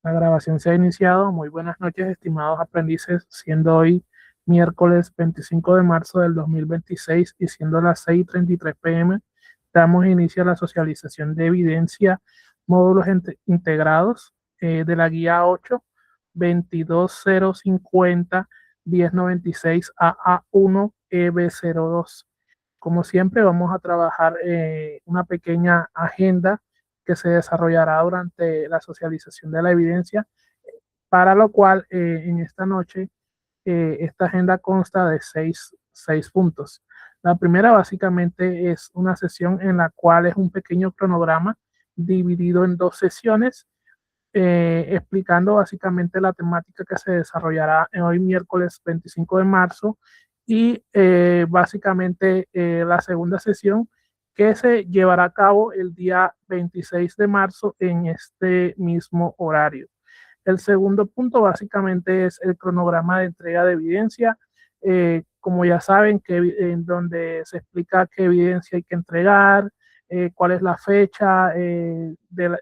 La grabación se ha iniciado. Muy buenas noches, estimados aprendices, siendo hoy miércoles 25 de marzo del 2026 y siendo las 6:33 p.m., damos inicio a la socialización de evidencia, módulos integrados de la guía 8, 22050, 1096 AA1 EB02. Como siempre, vamos a trabajar una pequeña agenda que se desarrollará durante la socialización de la evidencia, para lo cual en esta noche esta agenda consta de seis puntos. La primera básicamente es una sesión en la cual es un pequeño cronograma dividido en dos sesiones, explicando básicamente la temática que se desarrollará hoy miércoles 25 de marzo y básicamente la segunda sesión que se llevará a cabo el día 26 de marzo en este mismo horario. El segundo punto básicamente es el cronograma de entrega de evidencia. Como ya saben, en donde se explica qué evidencia hay que entregar, cuál es la fecha del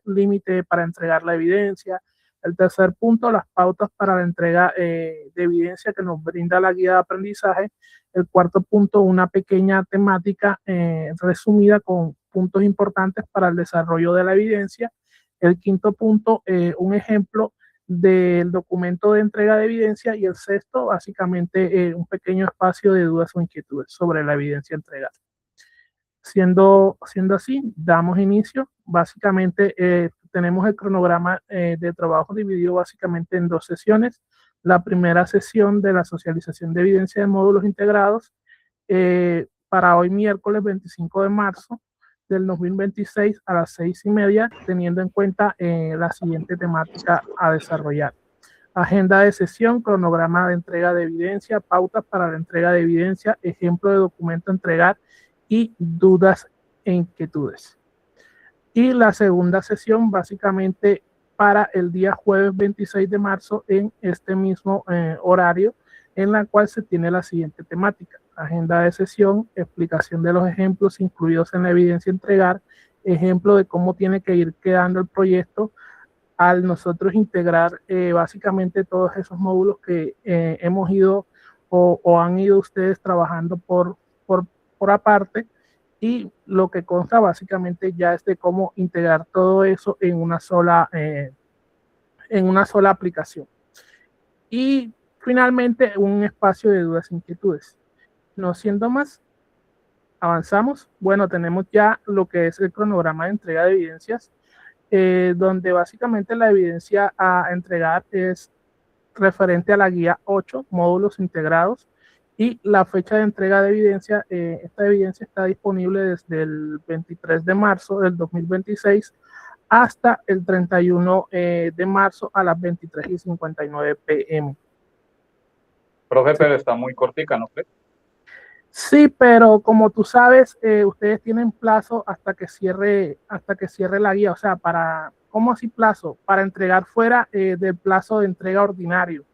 límite para entregar la evidencia. El tercer punto, las pautas para la entrega de evidencia que nos brinda la guía de aprendizaje. El cuarto punto, una pequeña temática resumida con puntos importantes para el desarrollo de la evidencia. El quinto punto, un ejemplo del documento de entrega de evidencia, y el sexto, básicamente, un pequeño espacio de dudas o inquietudes sobre la evidencia entregada. Siendo así, damos inicio. Básicamente, tenemos el cronograma de trabajo dividido básicamente en dos sesiones. La primera sesión de la socialización de evidencia de módulos integrados para hoy miércoles 25 de marzo del 2026 a las 6:30, teniendo en cuenta la siguiente temática a desarrollar: agenda de sesión, cronograma de entrega de evidencia, pautas para la entrega de evidencia, ejemplo de documento a entregar y dudas e inquietudes. Y la segunda sesión básicamente para el día jueves 26 de marzo en este mismo horario, en la cual se tiene la siguiente temática: agenda de sesión, explicación de los ejemplos incluidos en la evidencia a entregar, ejemplo de cómo tiene que ir quedando el proyecto al nosotros integrar básicamente todos esos módulos que hemos ido o han ido ustedes trabajando por aparte, y lo que consta básicamente ya es de cómo integrar todo eso en una sola aplicación. Y finalmente un espacio de dudas e inquietudes. No siendo más, avanzamos. Bueno, tenemos ya lo que es el cronograma de entrega de evidencias, donde básicamente la evidencia a entregar es referente a la guía 8, módulos integrados, y la fecha de entrega de evidencia. Esta evidencia está disponible desde el 23 de marzo del 2026 hasta el 31 de marzo a las 23:59 p.m. Profe, pero está muy cortica, ¿no cree? Sí, pero como tú sabes, ustedes tienen plazo hasta que cierre la guía. O sea, ¿cómo así plazo? Para entregar fuera del plazo de entrega ordinario,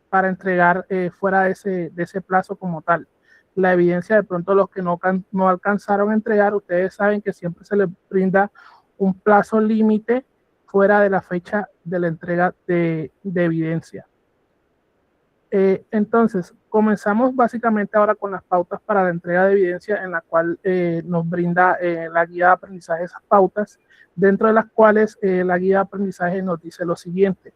para entregar fuera de ese plazo como tal. La evidencia, de pronto los que no alcanzaron a entregar, ustedes saben que siempre se les brinda un plazo límite fuera de la fecha de la entrega de evidencia. Entonces, comenzamos básicamente ahora con las pautas para la entrega de evidencia, en la cual nos brinda la guía de aprendizaje esas pautas, dentro de las cuales la guía de aprendizaje nos dice lo siguiente: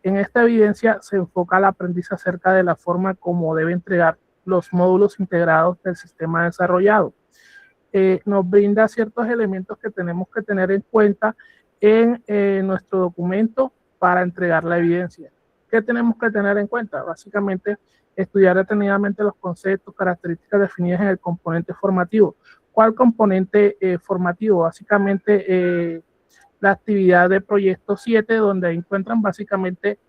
en esta evidencia se enfoca el aprendizaje acerca de la forma como debe entregar los módulos integrados del sistema desarrollado. Nos brinda ciertos elementos que tenemos que tener en cuenta en nuestro documento para entregar la evidencia. ¿Qué tenemos que tener en cuenta? Básicamente, estudiar detenidamente los conceptos, características definidas en el componente formativo. ¿Cuál componente formativo? Básicamente, la actividad de proyecto 7, donde encuentran básicamente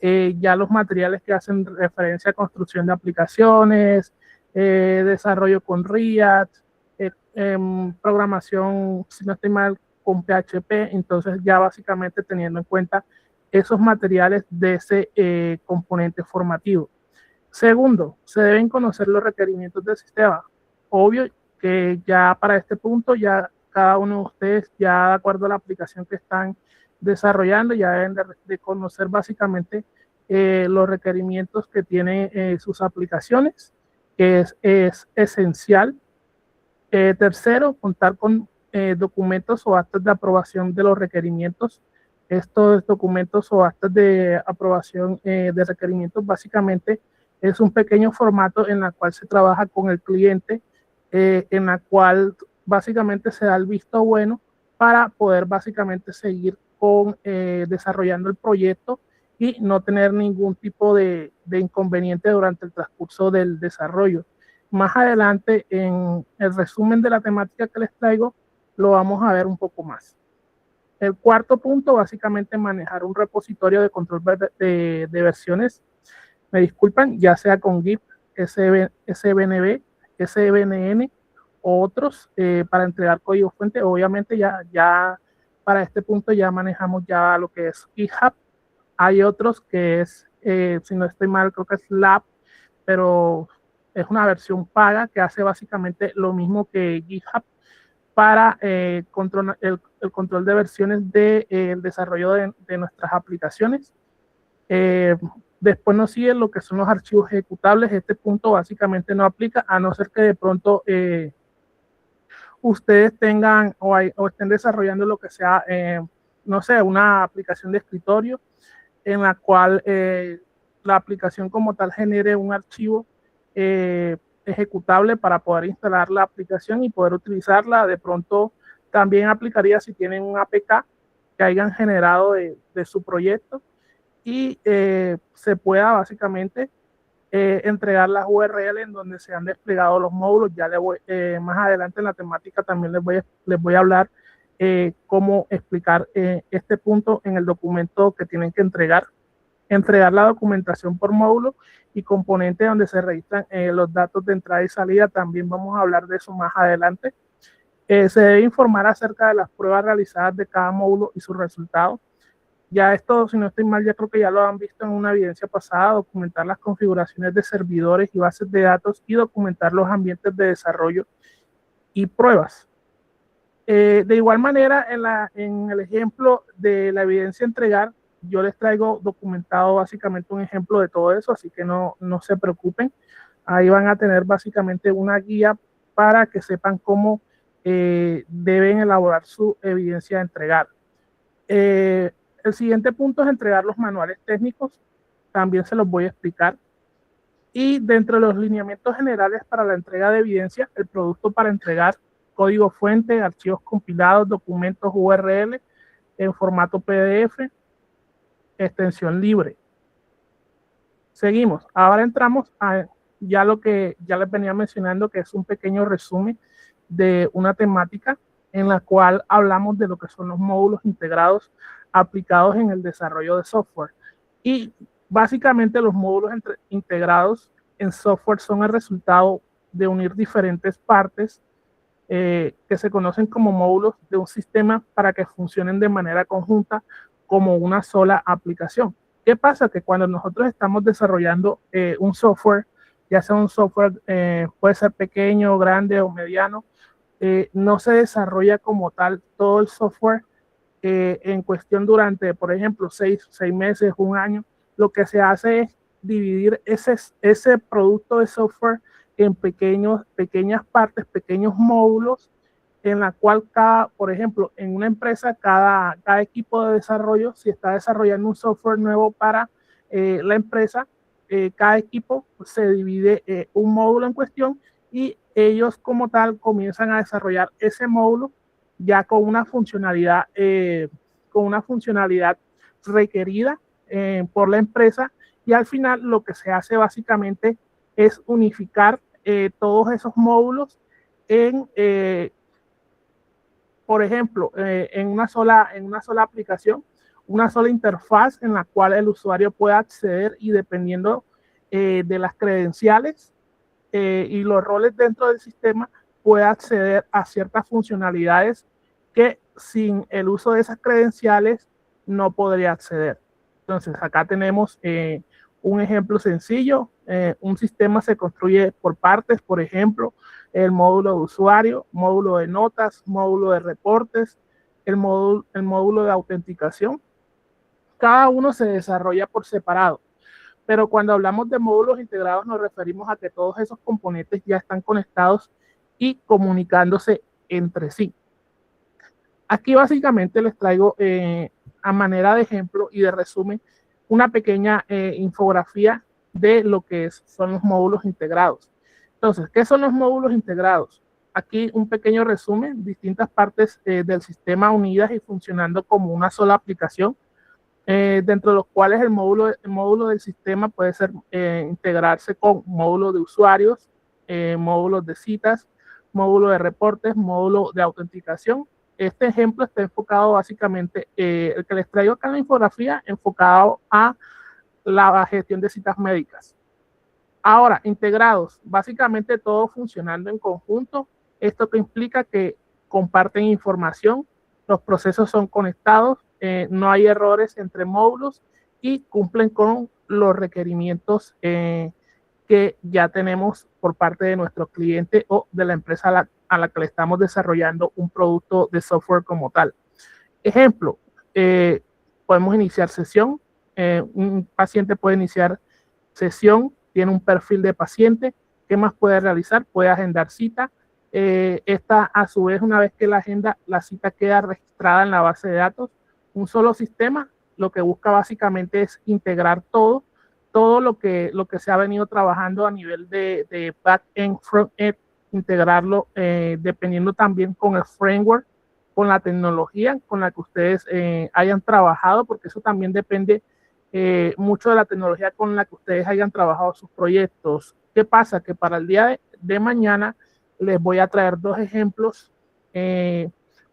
ya los materiales que hacen referencia a construcción de aplicaciones, desarrollo con React, programación, si no estoy mal, con PHP. Entonces, ya básicamente teniendo en cuenta esos materiales de ese componente formativo. Segundo, se deben conocer los requerimientos del sistema. Obvio que ya para este punto, ya cada uno de ustedes, ya de acuerdo a la aplicación que están desarrollando, ya deben de conocer básicamente los requerimientos que tienen sus aplicaciones, que es esencial. Tercero, contar con documentos o actas de aprobación de los requerimientos. Estos documentos o actas de aprobación de requerimientos básicamente es un pequeño formato en la cual se trabaja con el cliente, en la cual básicamente se da el visto bueno para poder básicamente seguir con desarrollando el proyecto y no tener ningún tipo de inconveniente durante el transcurso del desarrollo. Más adelante, en el resumen de la temática que les traigo, lo vamos a ver un poco más. El cuarto punto, básicamente manejar un repositorio de control de versiones. Me disculpan, ya sea con Git, SBNB, SBNN o otros para entregar código fuente. Obviamente ya para este punto ya manejamos ya lo que es GitHub. Hay otros que es, si no estoy mal, creo que es Lab, pero es una versión paga que hace básicamente lo mismo que GitHub para el control de versiones del desarrollo de nuestras aplicaciones. Después nos sigue lo que son los archivos ejecutables. Este punto básicamente no aplica, a no ser que de pronto ustedes tengan o estén desarrollando lo que sea, no sé, una aplicación de escritorio en la cual la aplicación como tal genere un archivo ejecutable para poder instalar la aplicación y poder utilizarla. De pronto también aplicaría si tienen un APK que hayan generado de su proyecto y se pueda básicamente entregar las URL en donde se han desplegado los módulos. Ya más adelante en la temática también les voy a hablar cómo explicar este punto en el documento que tienen que entregar la documentación por módulo y componente donde se registran los datos de entrada y salida. También vamos a hablar de eso más adelante. Se debe informar acerca de las pruebas realizadas de cada módulo y sus resultados. Ya esto, si no estoy mal, ya creo que ya lo han visto en una evidencia pasada. Documentar las configuraciones de servidores y bases de datos y documentar los ambientes de desarrollo y pruebas. De igual manera, en el ejemplo de la evidencia a entregar, yo les traigo documentado básicamente un ejemplo de todo eso, así que no se preocupen. Ahí van a tener básicamente una guía para que sepan cómo deben elaborar su evidencia a entregar. El siguiente punto es entregar los manuales técnicos. También se los voy a explicar. Y dentro de los lineamientos generales para la entrega de evidencia, el producto para entregar, código fuente, archivos compilados, documentos URL en formato PDF, extensión libre. Seguimos. Ahora entramos a ya lo que ya les venía mencionando, que es un pequeño resumen de una temática en la cual hablamos de lo que son los módulos integrados aplicados en el desarrollo de software. Y básicamente los módulos integrados en software son el resultado de unir diferentes partes que se conocen como módulos de un sistema para que funcionen de manera conjunta como una sola aplicación. ¿Qué pasa? Que cuando nosotros estamos desarrollando un software, ya sea un software, puede ser pequeño, grande o mediano, no se desarrolla como tal todo el software en cuestión durante, por ejemplo, seis meses, un año. Lo que se hace es dividir ese producto de software en pequeñas partes, pequeños módulos, en la cual por ejemplo, en una empresa, cada equipo de desarrollo, si está desarrollando un software nuevo para la empresa, cada equipo se divide un módulo en cuestión y ellos como tal comienzan a desarrollar ese módulo ya con una funcionalidad requerida por la empresa, y al final lo que se hace básicamente es unificar todos esos módulos en, por ejemplo, en una sola aplicación, una sola interfaz en la cual el usuario pueda acceder y dependiendo de las credenciales y los roles dentro del sistema pueda acceder a ciertas funcionalidades que sin el uso de esas credenciales no podría acceder. Entonces, acá tenemos un ejemplo sencillo. Un sistema se construye por partes, por ejemplo, el módulo de usuario, módulo de notas, módulo de reportes, el módulo de autenticación. Cada uno se desarrolla por separado, pero cuando hablamos de módulos integrados nos referimos a que todos esos componentes ya están conectados y comunicándose entre sí. Aquí básicamente les traigo a manera de ejemplo y de resumen una pequeña infografía de lo que son los módulos integrados. Entonces, ¿qué son los módulos integrados? Aquí un pequeño resumen, distintas partes del sistema unidas y funcionando como una sola aplicación, dentro de los cuales el módulo del sistema puede ser integrarse con módulos de usuarios, módulos de citas, módulo de reportes, módulo de autenticación. Este ejemplo está enfocado básicamente, el que les traigo acá en la infografía, enfocado a la gestión de citas médicas. Ahora, integrados, básicamente todo funcionando en conjunto. Esto que implica que comparten información, los procesos son conectados, no hay errores entre módulos y cumplen con los requerimientos que ya tenemos por parte de nuestro cliente o de la empresa a la que le estamos desarrollando un producto de software como tal. Ejemplo, podemos iniciar sesión, un paciente puede iniciar sesión, tiene un perfil de paciente, ¿qué más puede realizar? Puede agendar cita. Esta, a su vez, una vez que la agenda, la cita queda registrada en la base de datos. Un solo sistema lo que busca básicamente es integrar todo lo que se ha venido trabajando a nivel de back-end, front-end, integrarlo dependiendo también con el framework, con la tecnología con la que ustedes hayan trabajado, porque eso también depende mucho de la tecnología con la que ustedes hayan trabajado sus proyectos. ¿Qué pasa? Que para el día de mañana les voy a traer dos ejemplos.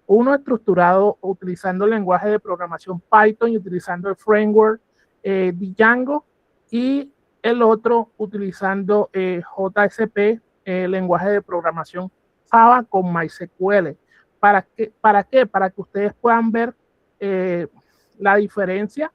Uno estructurado utilizando el lenguaje de programación Python y utilizando el framework Django, y el otro utilizando JSP, lenguaje de programación Java con MySQL. ¿Para qué? Para que ustedes puedan ver la diferencia.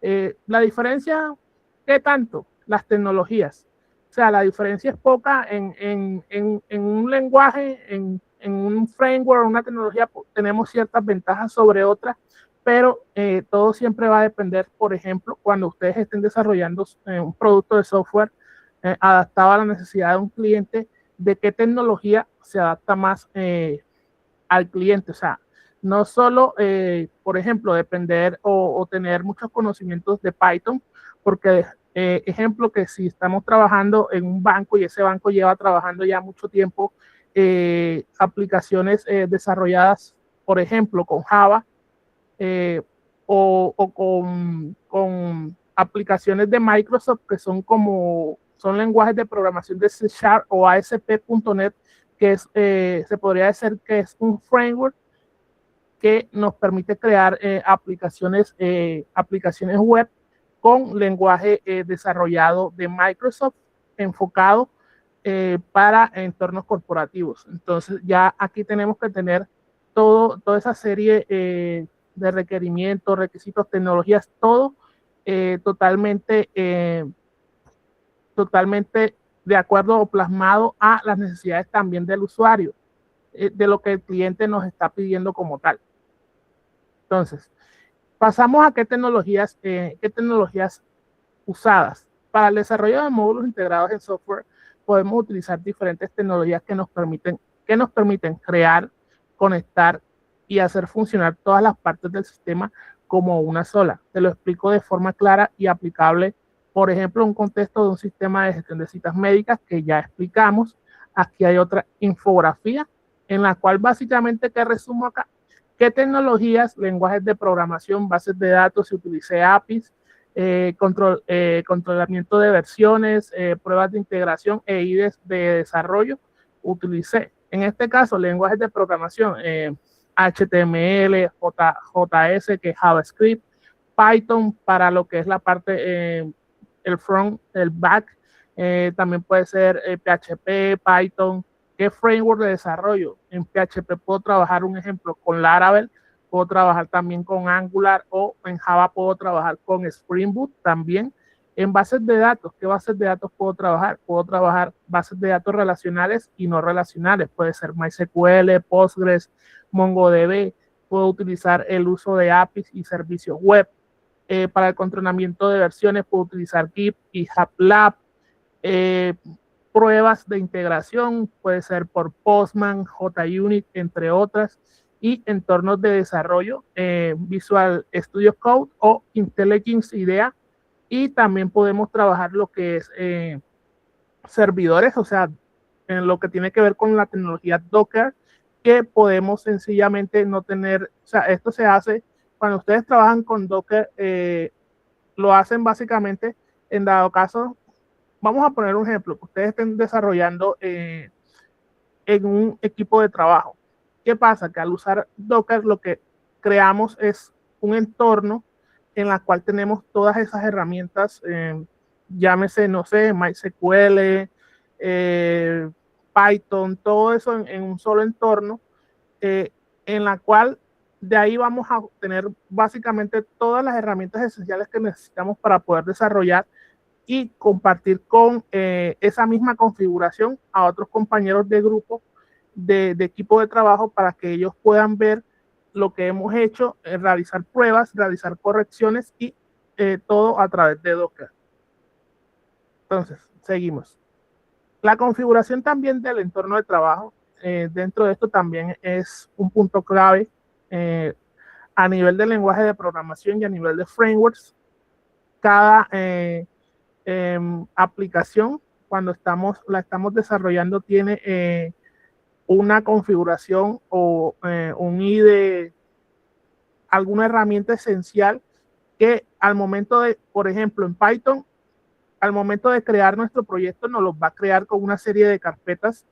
¿Qué tanto? Las tecnologías. O sea, la diferencia es poca en un lenguaje, en un framework, una tecnología, tenemos ciertas ventajas sobre otras, pero todo siempre va a depender, por ejemplo, cuando ustedes estén desarrollando un producto de software adaptado a la necesidad de un cliente, de qué tecnología se adapta más al cliente. O sea, no solo, por ejemplo, depender o tener muchos conocimientos de Python, porque ejemplo que si estamos trabajando en un banco y ese banco lleva trabajando ya mucho tiempo aplicaciones desarrolladas, por ejemplo, con Java o con aplicaciones de Microsoft que son lenguajes de programación de C# o ASP.NET, que se podría decir que es un framework que nos permite crear aplicaciones web con lenguaje desarrollado de Microsoft enfocado para entornos corporativos. Entonces ya aquí tenemos que tener toda esa serie de requerimientos, requisitos, tecnologías, todo totalmente de acuerdo o plasmado a las necesidades también del usuario, de lo que el cliente nos está pidiendo como tal. Entonces, pasamos a qué tecnologías usadas. Para el desarrollo de módulos integrados en software, podemos utilizar diferentes tecnologías que nos permiten crear, conectar y hacer funcionar todas las partes del sistema como una sola. Te lo explico de forma clara y aplicable, por ejemplo, en un contexto de un sistema de gestión de citas médicas que ya explicamos. Aquí hay otra infografía en la cual básicamente, ¿qué resumo acá? ¿Qué tecnologías, lenguajes de programación, bases de datos, si utilicé APIs, controlamiento de versiones, pruebas de integración e IDEs de desarrollo utilicé? En este caso, lenguajes de programación, HTML, JS, que es JavaScript, Python para lo que es la parte, el front, el back, también puede ser PHP, Python. ¿Qué framework de desarrollo? En PHP puedo trabajar, un ejemplo, con Laravel, puedo trabajar también con Angular, o en Java puedo trabajar con Spring Boot también. En bases de datos, ¿qué bases de datos puedo trabajar? Puedo trabajar bases de datos relacionales y no relacionales. Puede ser MySQL, Postgres, MongoDB. puede utilizar el uso de APIs y servicios web. Para el controlamiento de versiones puede utilizar Git y GitLab. Pruebas de integración puede ser por Postman, JUnit, entre otras, y entornos de desarrollo, Visual Studio Code o IntelliJ IDEA, y también podemos trabajar lo que es servidores, o sea, en lo que tiene que ver con la tecnología Docker, que podemos sencillamente no tener, o sea, esto se hace cuando ustedes trabajan con Docker, lo hacen básicamente en dado caso. Vamos a poner un ejemplo, que ustedes estén desarrollando en un equipo de trabajo. ¿Qué pasa? Que al usar Docker lo que creamos es un entorno en la cual tenemos todas esas herramientas, llámese, no sé, MySQL, Python, todo eso en un solo entorno, en la cual de ahí vamos a obtener básicamente todas las herramientas esenciales que necesitamos para poder desarrollar y compartir con esa misma configuración a otros compañeros de grupo, de equipo de trabajo, para que ellos puedan ver lo que hemos hecho, realizar pruebas, realizar correcciones y todo a través de Docker. Entonces, seguimos. La configuración también del entorno de trabajo, dentro de esto también es un punto clave a nivel de lenguaje de programación y a nivel de frameworks. Cada aplicación, cuando la estamos desarrollando, tiene una configuración o un IDE, alguna herramienta esencial que al momento de, por ejemplo, en Python, al momento de crear nuestro proyecto nos los va a crear con una serie de carpetas,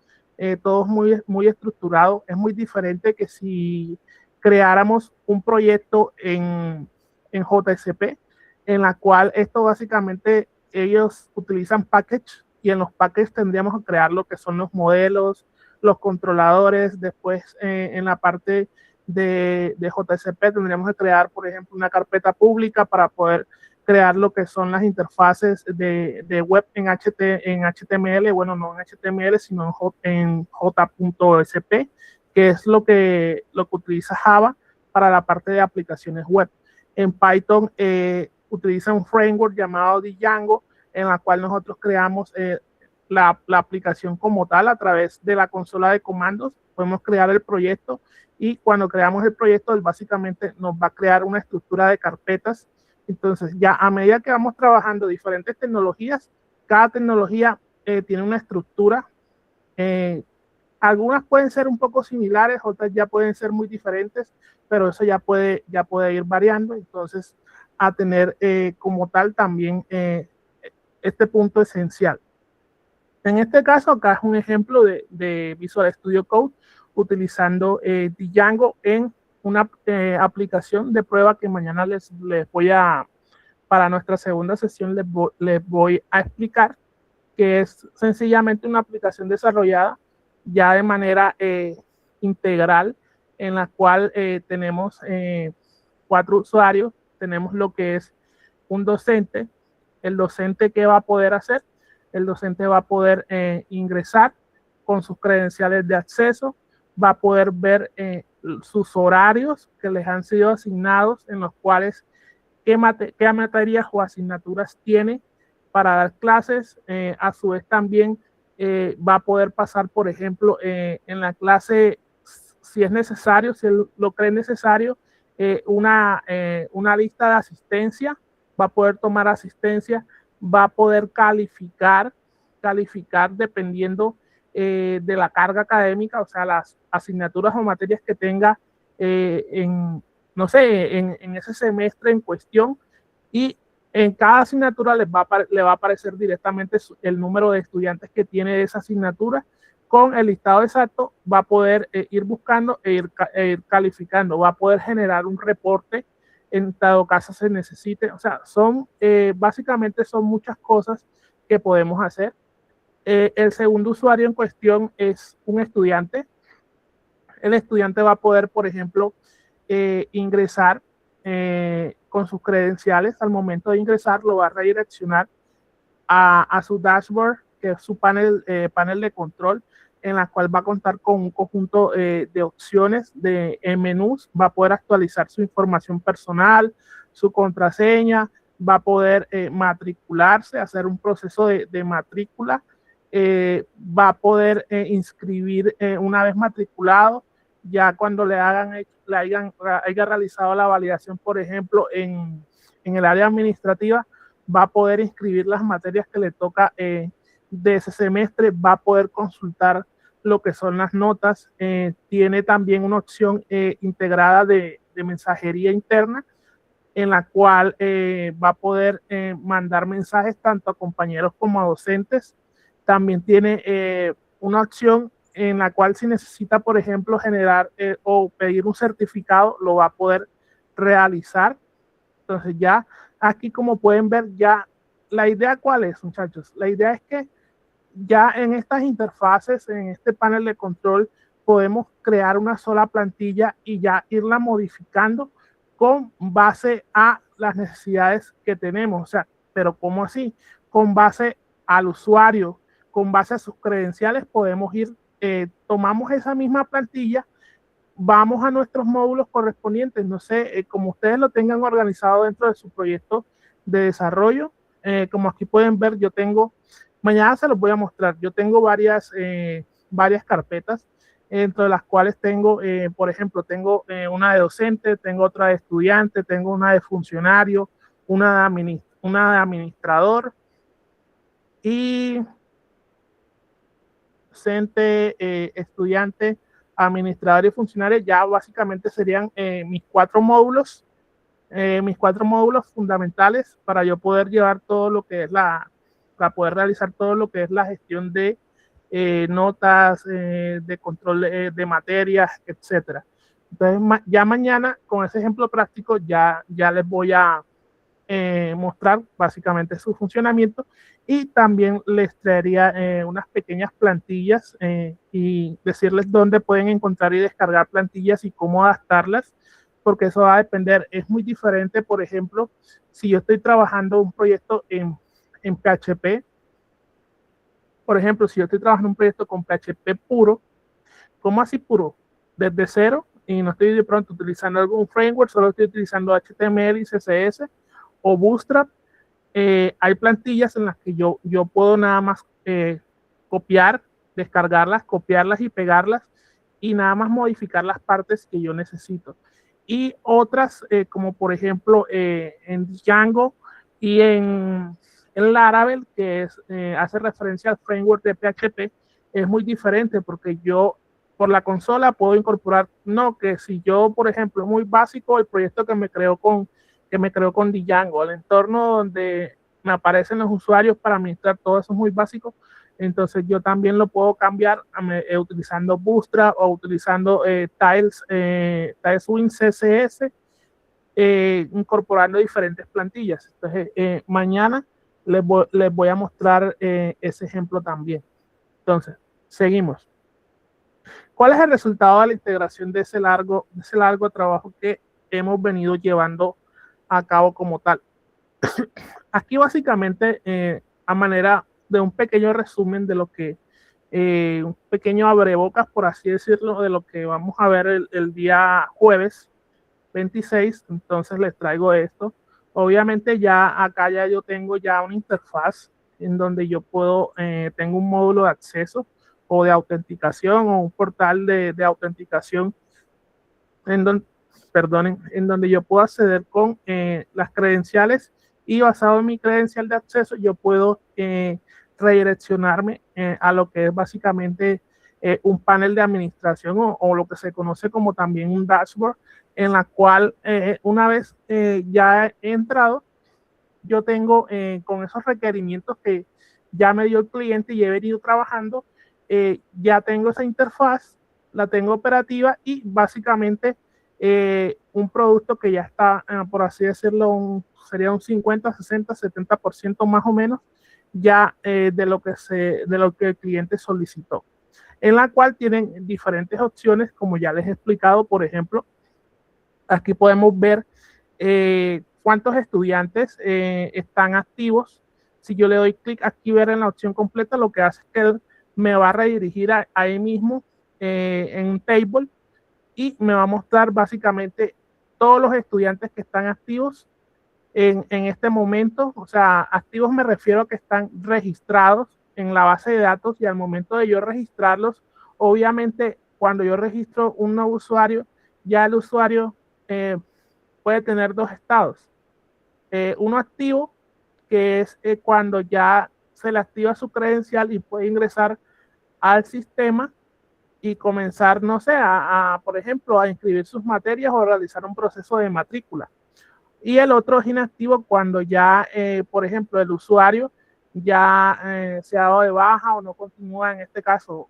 todos muy estructurados. Es muy diferente que si creáramos un proyecto en JSP, en la cual esto básicamente ellos utilizan package, y en los packages tendríamos que crear lo que son los modelos, los controladores. Después en la parte de JSP tendríamos que crear, por ejemplo, una carpeta pública para poder crear lo que son las interfaces de web en HTML, bueno, no en HTML, sino en J.SP, que es lo que utiliza Java para la parte de aplicaciones web. En Python utiliza un framework llamado Django, en la cual nosotros creamos la aplicación como tal a través de la consola de comandos. Podemos crear el proyecto, y cuando creamos el proyecto, él básicamente nos va a crear una estructura de carpetas. Entonces, ya a medida que vamos trabajando diferentes tecnologías, cada tecnología tiene una estructura. Algunas pueden ser un poco similares, otras ya pueden ser muy diferentes, pero eso ya puede ir variando. Entonces, a tener como tal también este punto esencial. En este caso, acá es un ejemplo de Visual Studio Code utilizando Django en una aplicación de prueba que mañana les voy a, para nuestra segunda sesión, les voy a explicar, que es sencillamente una aplicación desarrollada ya de manera integral, en la cual tenemos 4 usuarios. Tenemos lo que es un docente. El docente, ¿qué va a poder hacer? El docente va a poder ingresar con sus credenciales de acceso, va a poder ver sus horarios que les han sido asignados, en los cuales qué materias o asignaturas tiene para dar clases. A su vez también va a poder pasar, por ejemplo, en la clase, si es necesario, si él lo cree necesario, una lista de asistencia, va a poder tomar asistencia, va a poder calificar dependiendo de la carga académica, o sea, las asignaturas o materias que tenga no sé, en ese semestre en cuestión, y en cada asignatura le va a aparecer directamente el número de estudiantes que tiene esa asignatura. Con el listado exacto va a poder ir buscando e ir calificando, va a poder generar un reporte en dado caso se necesite. O sea, básicamente son muchas cosas que podemos hacer. El segundo usuario en cuestión es un estudiante. El estudiante va a poder, por ejemplo, ingresar con sus credenciales. Al momento de ingresar, lo va a redireccionar a su dashboard, que es su panel de control, en la cual va a contar con un conjunto de opciones de menús, va a poder actualizar su información personal, su contraseña, va a poder matricularse, hacer un proceso de matrícula, va a poder inscribir una vez matriculado, ya cuando haya realizado la validación, por ejemplo, en el área administrativa, va a poder inscribir las materias que le toca de ese semestre, va a poder consultar lo que son las notas, tiene también una opción integrada de mensajería interna, en la cual va a poder mandar mensajes tanto a compañeros como a docentes. También tiene una opción en la cual si necesita, por ejemplo, generar o pedir un certificado, lo va a poder realizar. Entonces ya aquí, como pueden ver, ya la idea cuál es, muchachos. La idea es que ya en estas interfaces, en este panel de control, podemos crear una sola plantilla y ya irla modificando con base a las necesidades que tenemos. O sea, pero ¿cómo así? Con base al usuario, con base a sus credenciales, podemos ir, tomamos esa misma plantilla, vamos a nuestros módulos correspondientes. No sé, como ustedes lo tengan organizado dentro de su proyecto de desarrollo, como aquí pueden ver, yo tengo, mañana se los voy a mostrar, yo tengo varias carpetas, entre las cuales tengo, por ejemplo, tengo una de docente, tengo otra de estudiante, tengo una de funcionario, una de administrador y docente, estudiante, administrador y funcionario. Ya básicamente serían mis cuatro módulos fundamentales para yo poder llevar todo lo que es para poder realizar todo lo que es la gestión de notas, de control de materias, etcétera. Entonces, ya mañana, con ese ejemplo práctico, ya les voy a mostrar básicamente su funcionamiento, y también les traería unas pequeñas plantillas y decirles dónde pueden encontrar y descargar plantillas y cómo adaptarlas, porque eso va a depender. Es muy diferente, por ejemplo, si yo estoy trabajando un proyecto en PHP, por ejemplo, si yo estoy trabajando un proyecto con PHP puro, ¿cómo así puro? Desde cero, y no estoy de pronto utilizando algún framework, solo estoy utilizando HTML y CSS o Bootstrap. Hay plantillas en las que yo puedo nada más copiar, descargarlas, copiarlas y pegarlas, y nada más modificar las partes que yo necesito. Y otras, como por ejemplo en Django y en Laravel, que hace referencia al framework de PHP, es muy diferente, porque yo por la consola puedo incorporar, no, que si yo, por ejemplo, es muy básico el proyecto que me creó con Django, el entorno donde me aparecen los usuarios para administrar todo eso es muy básico. Entonces yo también lo puedo cambiar utilizando Bootstrap o utilizando Tailwind CSS, incorporando diferentes plantillas. Entonces mañana les voy a mostrar ese ejemplo también. Entonces, seguimos. ¿Cuál es el resultado de la integración de ese largo trabajo que hemos venido llevando a cabo como tal? Aquí básicamente, a manera de un pequeño resumen de lo que, un pequeño abrebocas, por así decirlo, de lo que vamos a ver el día jueves 26, entonces les traigo esto. Obviamente ya acá ya yo tengo ya una interfaz en donde yo puedo, tengo un módulo de acceso o de autenticación, o un portal de autenticación en donde yo puedo acceder con las credenciales, y basado en mi credencial de acceso yo puedo redireccionarme a lo que es básicamente un panel de administración, o lo que se conoce como también un dashboard, en la cual una vez ya he entrado, yo tengo con esos requerimientos que ya me dio el cliente y he venido trabajando, ya tengo esa interfaz, la tengo operativa, y básicamente un producto que ya está, por así decirlo, sería un 50, 60, 70% más o menos ya de lo que el cliente solicitó, en la cual tienen diferentes opciones, como ya les he explicado. Por ejemplo, aquí podemos ver cuántos estudiantes están activos. Si yo le doy clic aquí, ver en la opción completa, lo que hace es que me va a redirigir ahí mismo en un table y me va a mostrar básicamente todos los estudiantes que están activos en este momento. O sea, activos me refiero a que están registrados en la base de datos, y al momento de yo registrarlos, obviamente cuando yo registro un nuevo usuario, ya el usuario puede tener dos estados. Uno activo, que es cuando ya se le activa su credencial y puede ingresar al sistema y comenzar, no sé, por ejemplo, a inscribir sus materias o realizar un proceso de matrícula. Y el otro es inactivo cuando ya, por ejemplo, el usuario ya se ha dado de baja o no continúa, en este caso,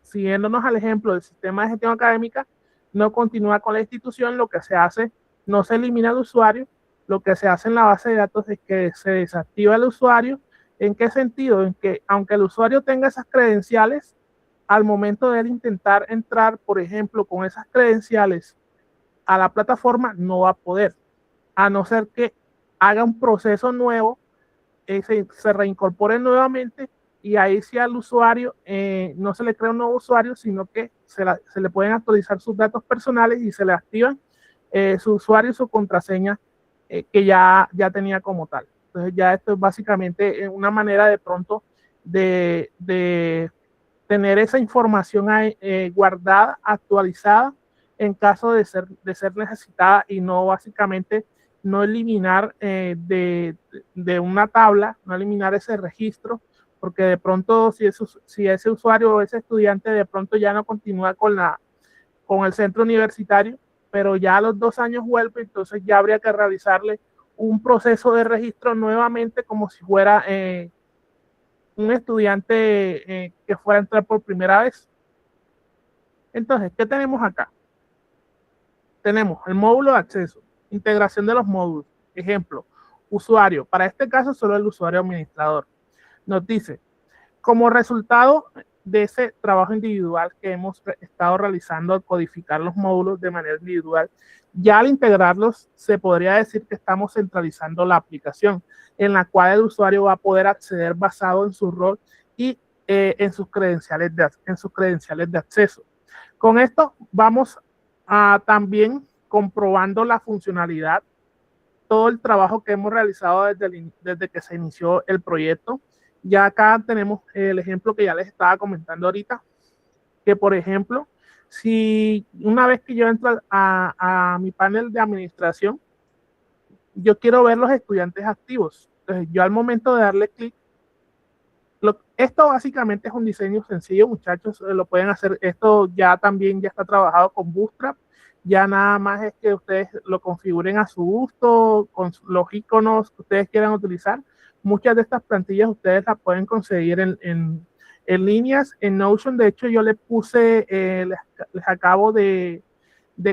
siguiéndonos al ejemplo del sistema de gestión académica, no continúa con la institución. Lo que se hace, no se elimina el usuario, lo que se hace en la base de datos es que se desactiva el usuario. ¿En qué sentido? En que aunque el usuario tenga esas credenciales, al momento de él intentar entrar, por ejemplo, con esas credenciales a la plataforma, no va a poder, a no ser que haga un proceso nuevo, se reincorpore nuevamente, y ahí sí al usuario no se le crea un nuevo usuario, sino que se le pueden actualizar sus datos personales y se le activan su usuario y su contraseña que ya tenía como tal. Entonces ya esto es básicamente una manera de pronto de tener esa información guardada, actualizada, en caso de ser necesitada, y no básicamente no eliminar de una tabla, no eliminar ese registro, porque de pronto si ese usuario o ese estudiante de pronto ya no continúa con el centro universitario, pero ya a los 2 años vuelve, entonces ya habría que realizarle un proceso de registro nuevamente, como si fuera un estudiante que fuera a entrar por primera vez. Entonces, ¿qué tenemos acá? Tenemos el módulo de acceso, integración de los módulos. Ejemplo, usuario. Para este caso, solo el usuario administrador. Nos dice, como resultado de ese trabajo individual que hemos estado realizando al codificar los módulos de manera individual, ya al integrarlos se podría decir que estamos centralizando la aplicación, en la cual el usuario va a poder acceder basado en su rol y en sus credenciales de acceso. Con esto vamos a también comprobando la funcionalidad, todo el trabajo que hemos realizado desde que se inició el proyecto. Ya acá tenemos el ejemplo que ya les estaba comentando ahorita, que por ejemplo, si una vez que yo entro a mi panel de administración, yo quiero ver los estudiantes activos. Entonces yo al momento de darle clic, esto básicamente es un diseño sencillo, muchachos, lo pueden hacer. Esto ya también ya está trabajado con Bootstrap. Ya nada más es que ustedes lo configuren a su gusto, con los iconos que ustedes quieran utilizar. Muchas de estas plantillas ustedes las pueden conseguir en líneas, en Notion. De hecho, yo le puse, les acabo de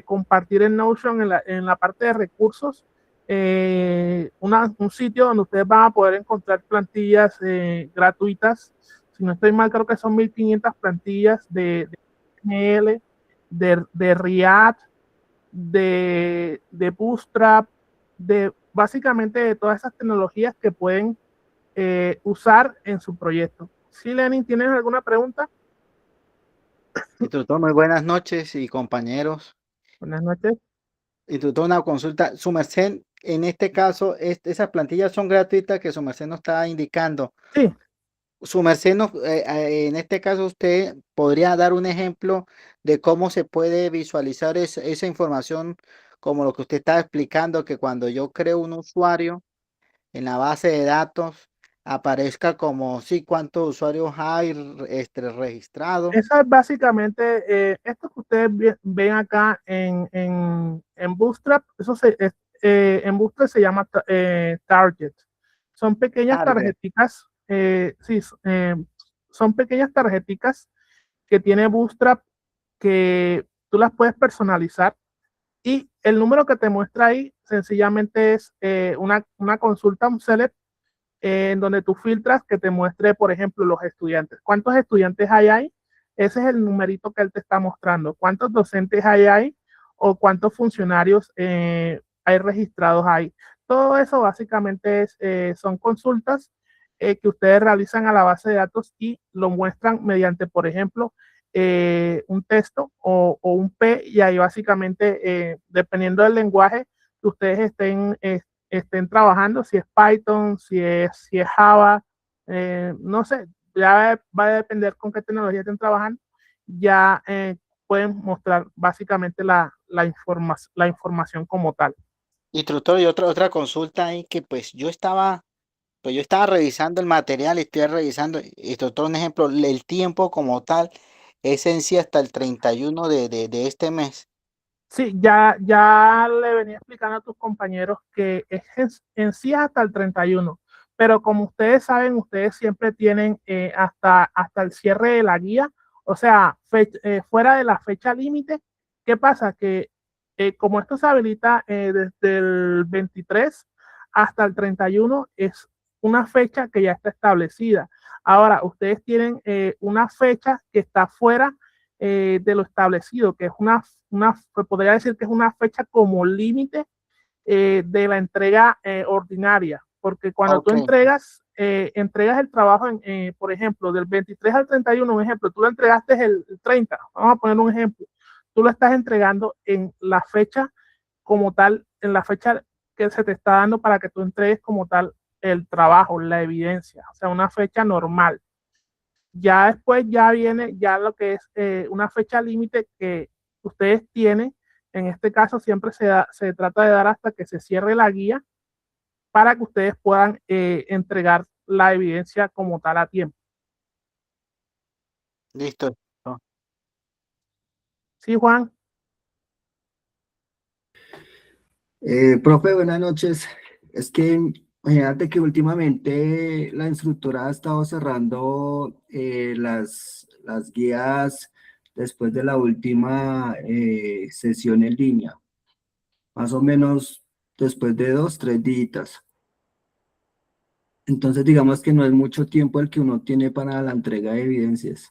compartir en Notion, en la parte de recursos, un sitio donde ustedes van a poder encontrar plantillas gratuitas. Si no estoy mal, creo que son 1500 plantillas de HTML, de React, de Bootstrap, básicamente de todas esas tecnologías que pueden usar en su proyecto. ¿Sí, Lenin, tienes alguna pregunta? Instructor, muy buenas noches y compañeros. Buenas noches. Instructor, una consulta. Su merced, en este caso, esas plantillas son gratuitas que su merced nos está indicando. Sí. Su merced, en este caso, usted podría dar un ejemplo de cómo se puede visualizar esa información, como lo que usted está explicando, que cuando yo creo un usuario en la base de datos, aparezca como, sí, cuántos usuarios hay registrados. Eso es básicamente, esto que ustedes ven acá en Bootstrap, en Bootstrap se llama Target. Son pequeñas tarjeticas, sí, son pequeñas tarjeticas que tiene Bootstrap, que tú las puedes personalizar, y el número que te muestra ahí sencillamente es una consulta, un select, en donde tú filtras que te muestre, por ejemplo, los estudiantes. ¿Cuántos estudiantes hay ahí? Ese es el numerito que él te está mostrando. ¿Cuántos docentes hay ahí? O cuántos funcionarios hay registrados ahí. Todo eso básicamente son consultas que ustedes realizan a la base de datos y lo muestran mediante, por ejemplo, un texto o un P, y ahí básicamente, dependiendo del lenguaje que ustedes estén trabajando, si es Python, si es Java, no sé, ya va a depender con qué tecnología estén trabajando, ya pueden mostrar básicamente la información como tal. Instructor, y otra consulta ahí que pues yo estaba revisando el material, estoy revisando, instructor, un ejemplo, el tiempo como tal es en sí hasta el 31 de este mes. Sí, ya le venía explicando a tus compañeros que en sí hasta el 31, pero como ustedes saben, ustedes siempre tienen hasta el cierre de la guía, o sea, fuera de la fecha límite. ¿Qué pasa? Que como esto se habilita desde el 23 hasta el 31, es una fecha que ya está establecida. Ahora, ustedes tienen una fecha que está fuera de lo establecido, que es podría decir que es una fecha como límite de la entrega ordinaria, porque cuando tú Ok, entregas el trabajo, por ejemplo, del 23 al 31, un ejemplo, tú lo entregaste el 30, vamos a poner un ejemplo, tú lo estás entregando en la fecha como tal, en la fecha que se te está dando para que tú entregues como tal el trabajo, la evidencia, o sea, una fecha normal. Ya después ya viene ya lo que es una fecha límite que ustedes tienen. En este caso siempre se trata de dar hasta que se cierre la guía para que ustedes puedan entregar la evidencia como tal a tiempo. listo. ¿Sí, Juan? Profe, buenas noches. Es que imagínate que últimamente la instructora ha estado cerrando las guías después de la última sesión en línea, más o menos después de 2, 3 días. Entonces, digamos que no es mucho tiempo el que uno tiene para la entrega de evidencias.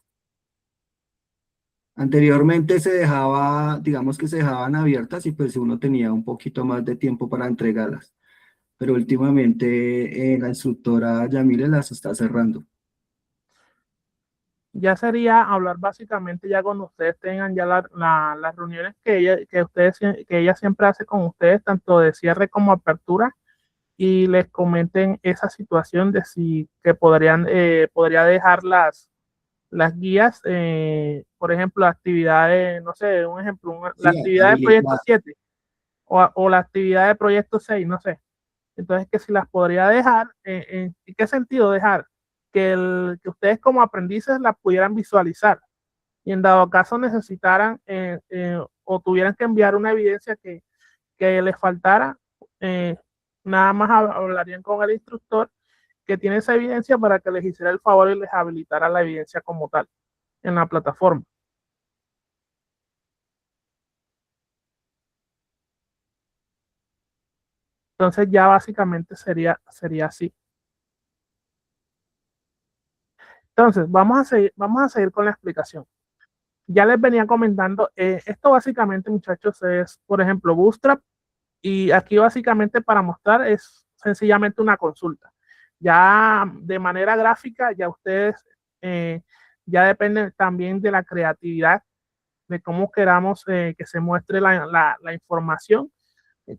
Anteriormente se dejaba, digamos que se dejaban abiertas y pues uno tenía un poquito más de tiempo para entregarlas, pero últimamente la instructora Yamile las está cerrando. Ya sería hablar básicamente ya cuando ustedes tengan ya las reuniones que ella siempre hace con ustedes, tanto de cierre como apertura, y les comenten esa situación de si que podría dejar las guías, por ejemplo, actividades, no sé, un ejemplo, la Sí, actividad de proyecto habilitada. 7 o la actividad de proyecto 6, no sé. Entonces, que si las podría dejar, ¿en qué sentido dejar? Que ustedes como aprendices las pudieran visualizar y en dado caso necesitaran o tuvieran que enviar una evidencia que les faltara, eh, nada más hablarían con el instructor que tiene esa evidencia para que les hiciera el favor y les habilitara la evidencia como tal en la plataforma. Entonces ya básicamente sería así. Entonces, vamos a seguir con la explicación. Ya les venía comentando, esto básicamente, muchachos, es, por ejemplo, Bootstrap, y aquí básicamente para mostrar es sencillamente una consulta. Ya de manera gráfica, ya ustedes, ya depende también de la creatividad, de cómo queramos que se muestre la información,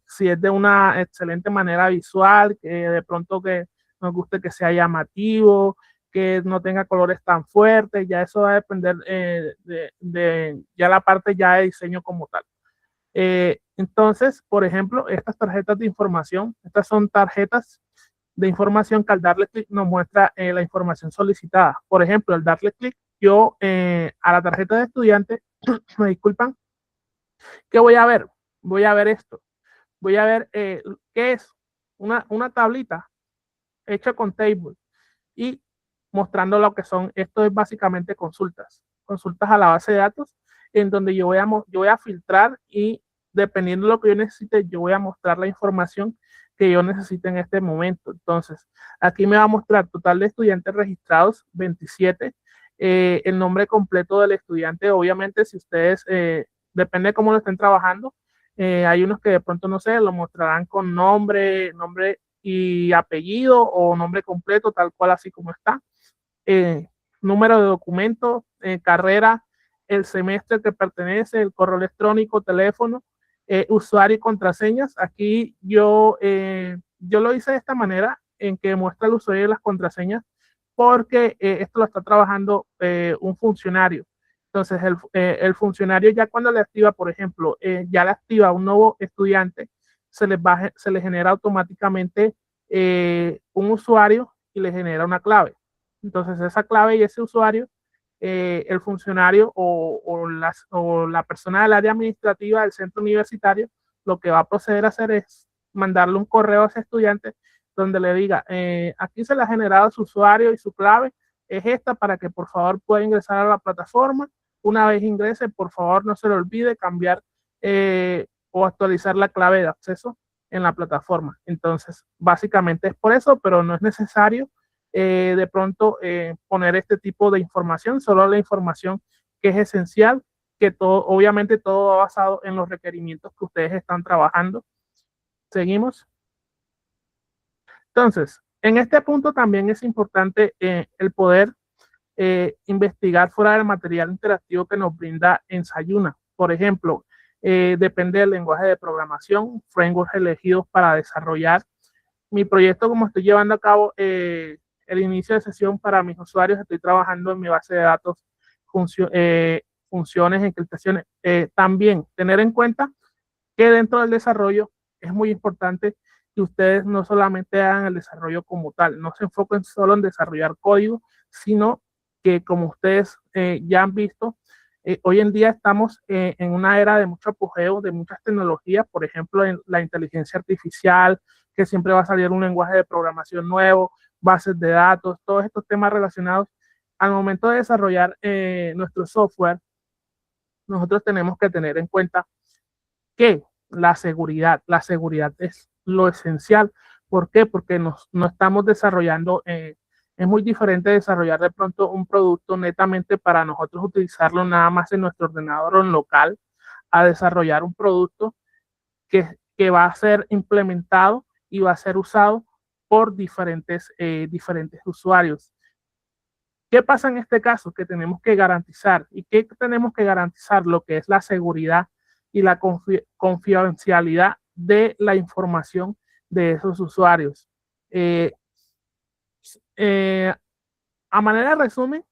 si es de una excelente manera visual, que de pronto que nos guste que sea llamativo, que no tenga colores tan fuertes, ya eso va a depender de ya la parte ya de diseño como tal. Entonces, por ejemplo, estas tarjetas de información, estas son tarjetas de información que al darle clic nos muestra la información solicitada. Por ejemplo, al darle clic yo a la tarjeta de estudiante, me disculpan, ¿qué voy a ver? Voy a ver esto. Voy a ver qué es una tablita hecha con table y mostrando lo que son. Esto es básicamente consultas a la base de datos, en donde yo voy a filtrar y dependiendo de lo que yo necesite, yo voy a mostrar la información que yo necesite en este momento. Entonces, aquí me va a mostrar total de estudiantes registrados, 27, el nombre completo del estudiante. Obviamente, si ustedes, depende de cómo lo estén trabajando, hay unos que de pronto, no sé, lo mostrarán con nombre y apellido o nombre completo, tal cual así como está, número de documento, carrera, el semestre que pertenece, el correo electrónico, teléfono, usuario y contraseñas. Aquí yo lo hice de esta manera, en que muestra el usuario y las contraseñas, porque esto lo está trabajando un funcionario. Entonces, el funcionario ya cuando le activa, por ejemplo, ya le activa a un nuevo estudiante, se le genera automáticamente un usuario y le genera una clave. Entonces, esa clave y ese usuario, el funcionario o la persona del área administrativa del centro universitario, lo que va a proceder a hacer es mandarle un correo a ese estudiante donde le diga, aquí se le ha generado su usuario y su clave, es esta, para que por favor pueda ingresar a la plataforma. Una vez ingrese, por favor no se le olvide cambiar o actualizar la clave de acceso en la plataforma. Entonces, básicamente es por eso, pero no es necesario de pronto poner este tipo de información, solo la información que es esencial, que todo, obviamente todo va basado en los requerimientos que ustedes están trabajando. Seguimos. Entonces, en este punto también es importante el poder investigar fuera del material interactivo que nos brinda Ensayuna. Por ejemplo, depende del lenguaje de programación, frameworks elegidos para desarrollar. Mi proyecto, como estoy llevando a cabo el inicio de sesión para mis usuarios, estoy trabajando en mi base de datos, funciones, encriptaciones. También tener en cuenta que dentro del desarrollo es muy importante que ustedes no solamente hagan el desarrollo como tal, no se enfoquen solo en desarrollar código, sino que, como ustedes ya han visto, hoy en día estamos en una era de mucho apogeo de muchas tecnologías, por ejemplo, en la inteligencia artificial, que siempre va a salir un lenguaje de programación nuevo, bases de datos, todos estos temas relacionados. Al momento de desarrollar nuestro software, nosotros tenemos que tener en cuenta que la seguridad es lo esencial. ¿Por qué? Porque no estamos desarrollando, es muy diferente desarrollar de pronto un producto netamente para nosotros utilizarlo nada más en nuestro ordenador o en local, a desarrollar un producto que va a ser implementado y va a ser usado por diferentes usuarios. ¿Qué pasa en este caso? Que tenemos que garantizar. ¿Y qué tenemos que garantizar? Lo que es la seguridad y la confidencialidad de la información de esos usuarios. A manera de resumen,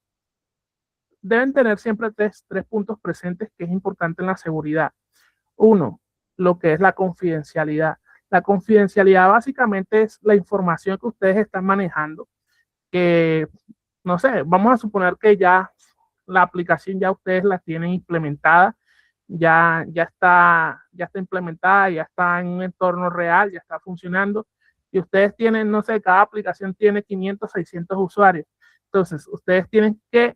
deben tener siempre tres puntos presentes que es importante en la seguridad. Uno, lo que es la confidencialidad. La confidencialidad básicamente es la información que ustedes están manejando, que, no sé, vamos a suponer que ya la aplicación ya ustedes la tienen implementada, ya está implementada, ya está en un entorno real, ya está funcionando, y ustedes tienen, no sé, cada aplicación tiene 500, 600 usuarios. Entonces, ustedes tienen que,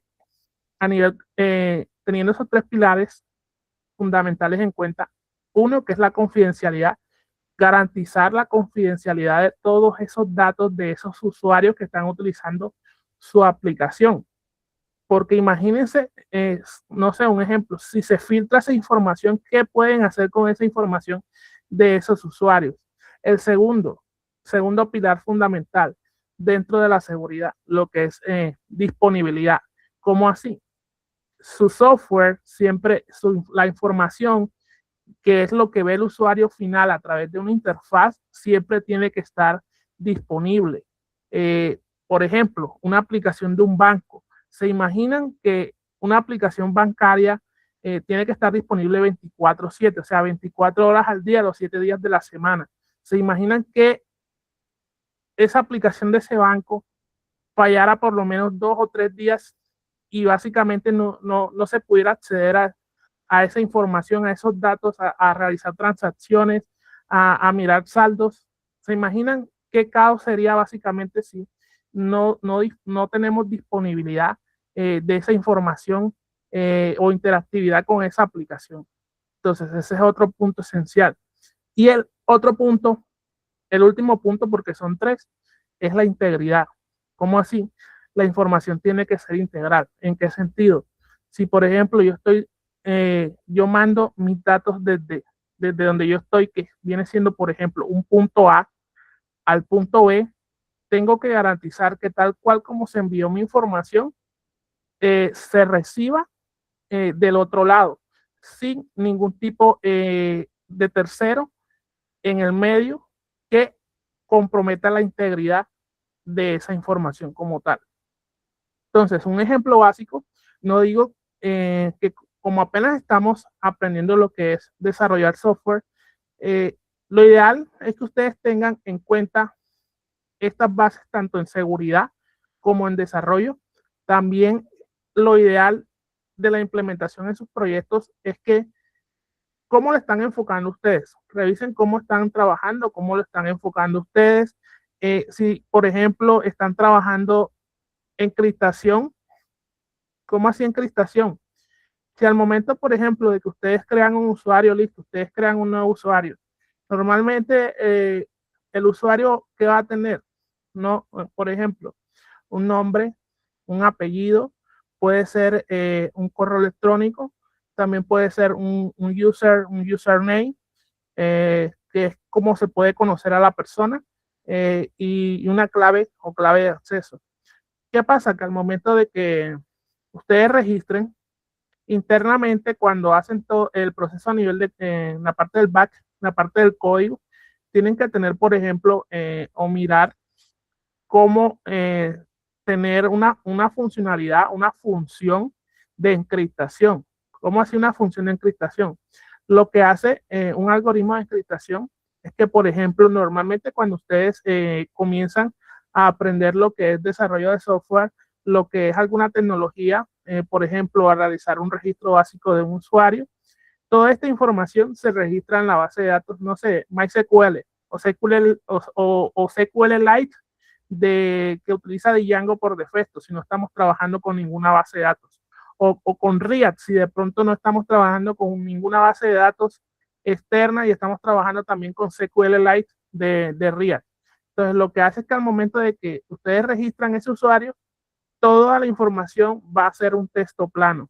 teniendo esos tres pilares fundamentales en cuenta, uno, que es la confidencialidad, garantizar la confidencialidad de todos esos datos de esos usuarios que están utilizando su aplicación. Porque imagínense, no sé, un ejemplo, si se filtra esa información, ¿qué pueden hacer con esa información de esos usuarios? El segundo pilar fundamental dentro de la seguridad, lo que es disponibilidad. ¿Cómo así? Su software, siempre la información, que es lo que ve el usuario final a través de una interfaz, siempre tiene que estar disponible. Por ejemplo, una aplicación de un banco. ¿Se imaginan que una aplicación bancaria tiene que estar disponible 24/7, o sea, 24 horas al día, los 7 días de la semana? ¿Se imaginan que esa aplicación de ese banco fallara por lo menos 2 o 3 días y básicamente no se pudiera acceder a esa información, a esos datos, a realizar transacciones, a mirar saldos? ¿Se imaginan qué caos sería básicamente si no tenemos disponibilidad de esa información o interactividad con esa aplicación? Entonces, ese es otro punto esencial. Y el otro punto, el último punto, porque son tres, es la integridad. ¿Cómo así? La información tiene que ser integral. ¿En qué sentido? Si, por ejemplo, yo mando mis datos desde donde yo estoy, que viene siendo, por ejemplo, un punto A al punto B, tengo que garantizar que tal cual como se envió mi información, se reciba del otro lado, sin ningún tipo de tercero en el medio que comprometa la integridad de esa información como tal. Entonces, un ejemplo básico, no digo que como apenas estamos aprendiendo lo que es desarrollar software, lo ideal es que ustedes tengan en cuenta estas bases tanto en seguridad como en desarrollo. También lo ideal de la implementación en sus proyectos es que cómo lo están enfocando ustedes. Revisen cómo están trabajando, cómo lo están enfocando ustedes. Si, por ejemplo, están trabajando encriptación, ¿cómo así encriptación? Si al momento, por ejemplo, de que ustedes crean un usuario, listo, ustedes crean un nuevo usuario, normalmente el usuario que va a tener, no, por ejemplo, un nombre, un apellido, puede ser un correo electrónico, también puede ser un username, que es como se puede conocer a la persona, y una clave o clave de acceso. ¿Qué pasa? Que al momento de que ustedes registren internamente, cuando hacen todo el proceso a nivel de la parte del back, la parte del código, tienen que tener, por ejemplo, o mirar cómo tener una funcionalidad, una función de encriptación. ¿Cómo hace una función de encriptación? Lo que hace un algoritmo de encriptación es que, por ejemplo, normalmente cuando ustedes comienzan a aprender lo que es desarrollo de software, lo que es alguna tecnología, por ejemplo, a realizar un registro básico de un usuario, toda esta información se registra en la base de datos, no sé, MySQL o SQL, o SQLite que utiliza Django por defecto, si no estamos trabajando con ninguna base de datos. O con React, si de pronto no estamos trabajando con ninguna base de datos externa y estamos trabajando también con SQLite de React. Entonces, lo que hace es que al momento de que ustedes registran ese usuario, toda la información va a ser un texto plano.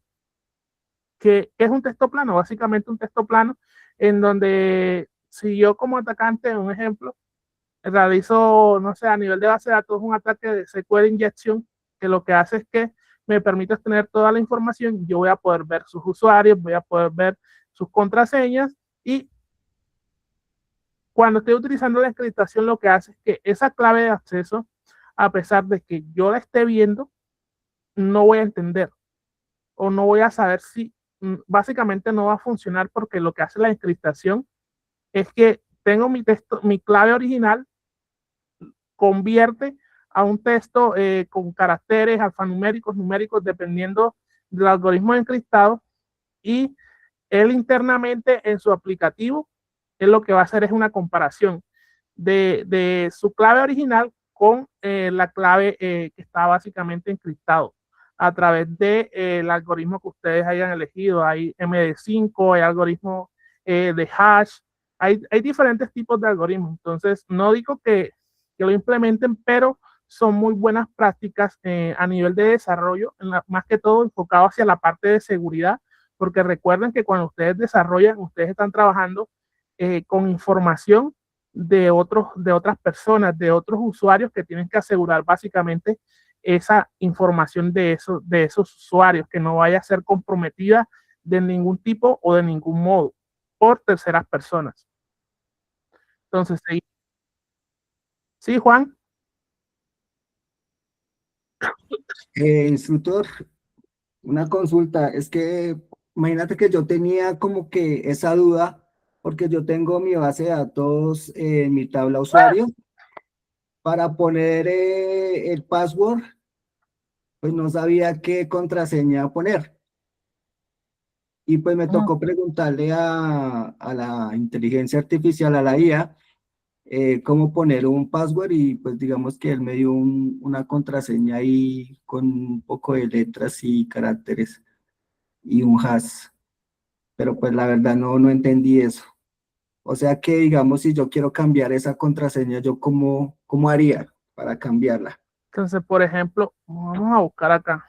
¿Qué es un texto plano? Básicamente un texto plano en donde si yo como atacante, un ejemplo, realizo, no sé, a nivel de base de datos, un ataque de SQL injection, que lo que hace es que me permite tener toda la información. Yo voy a poder ver sus usuarios, voy a poder ver sus contraseñas, y cuando estoy utilizando la encriptación, lo que hace es que esa clave de acceso, a pesar de que yo la esté viendo, no voy a entender o no voy a saber si básicamente no va a funcionar, porque lo que hace la encriptación es que tengo mi texto, mi clave original convierte a un texto con caracteres alfanuméricos, numéricos, dependiendo del algoritmo encriptado, y él internamente en su aplicativo, él lo que va a hacer es una comparación de su clave original con la clave que está básicamente encriptado a través del algoritmo que ustedes hayan elegido. Hay MD5, hay algoritmo de hash, hay diferentes tipos de algoritmos. Entonces, no digo que lo implementen, pero son muy buenas prácticas a nivel de desarrollo, más que todo enfocado hacia la parte de seguridad, porque recuerden que cuando ustedes desarrollan, ustedes están trabajando con información de otras personas, de otros usuarios, que tienen que asegurar básicamente esa información de esos usuarios, que no vaya a ser comprometida de ningún tipo o de ningún modo por terceras personas. Entonces, sí, sí, Juan. Instructor, una consulta, es que imagínate que yo tenía como que esa duda porque yo tengo mi base de datos en mi tabla usuario para poner el password, pues no sabía qué contraseña poner y pues me tocó preguntarle a la inteligencia artificial, a la IA, cómo poner un password y pues digamos que él me dio una contraseña ahí con un poco de letras y caracteres y un hash, pero pues la verdad no entendí eso. O sea que, digamos, si yo quiero cambiar esa contraseña, ¿yo cómo haría para cambiarla? Entonces, por ejemplo, vamos a buscar acá.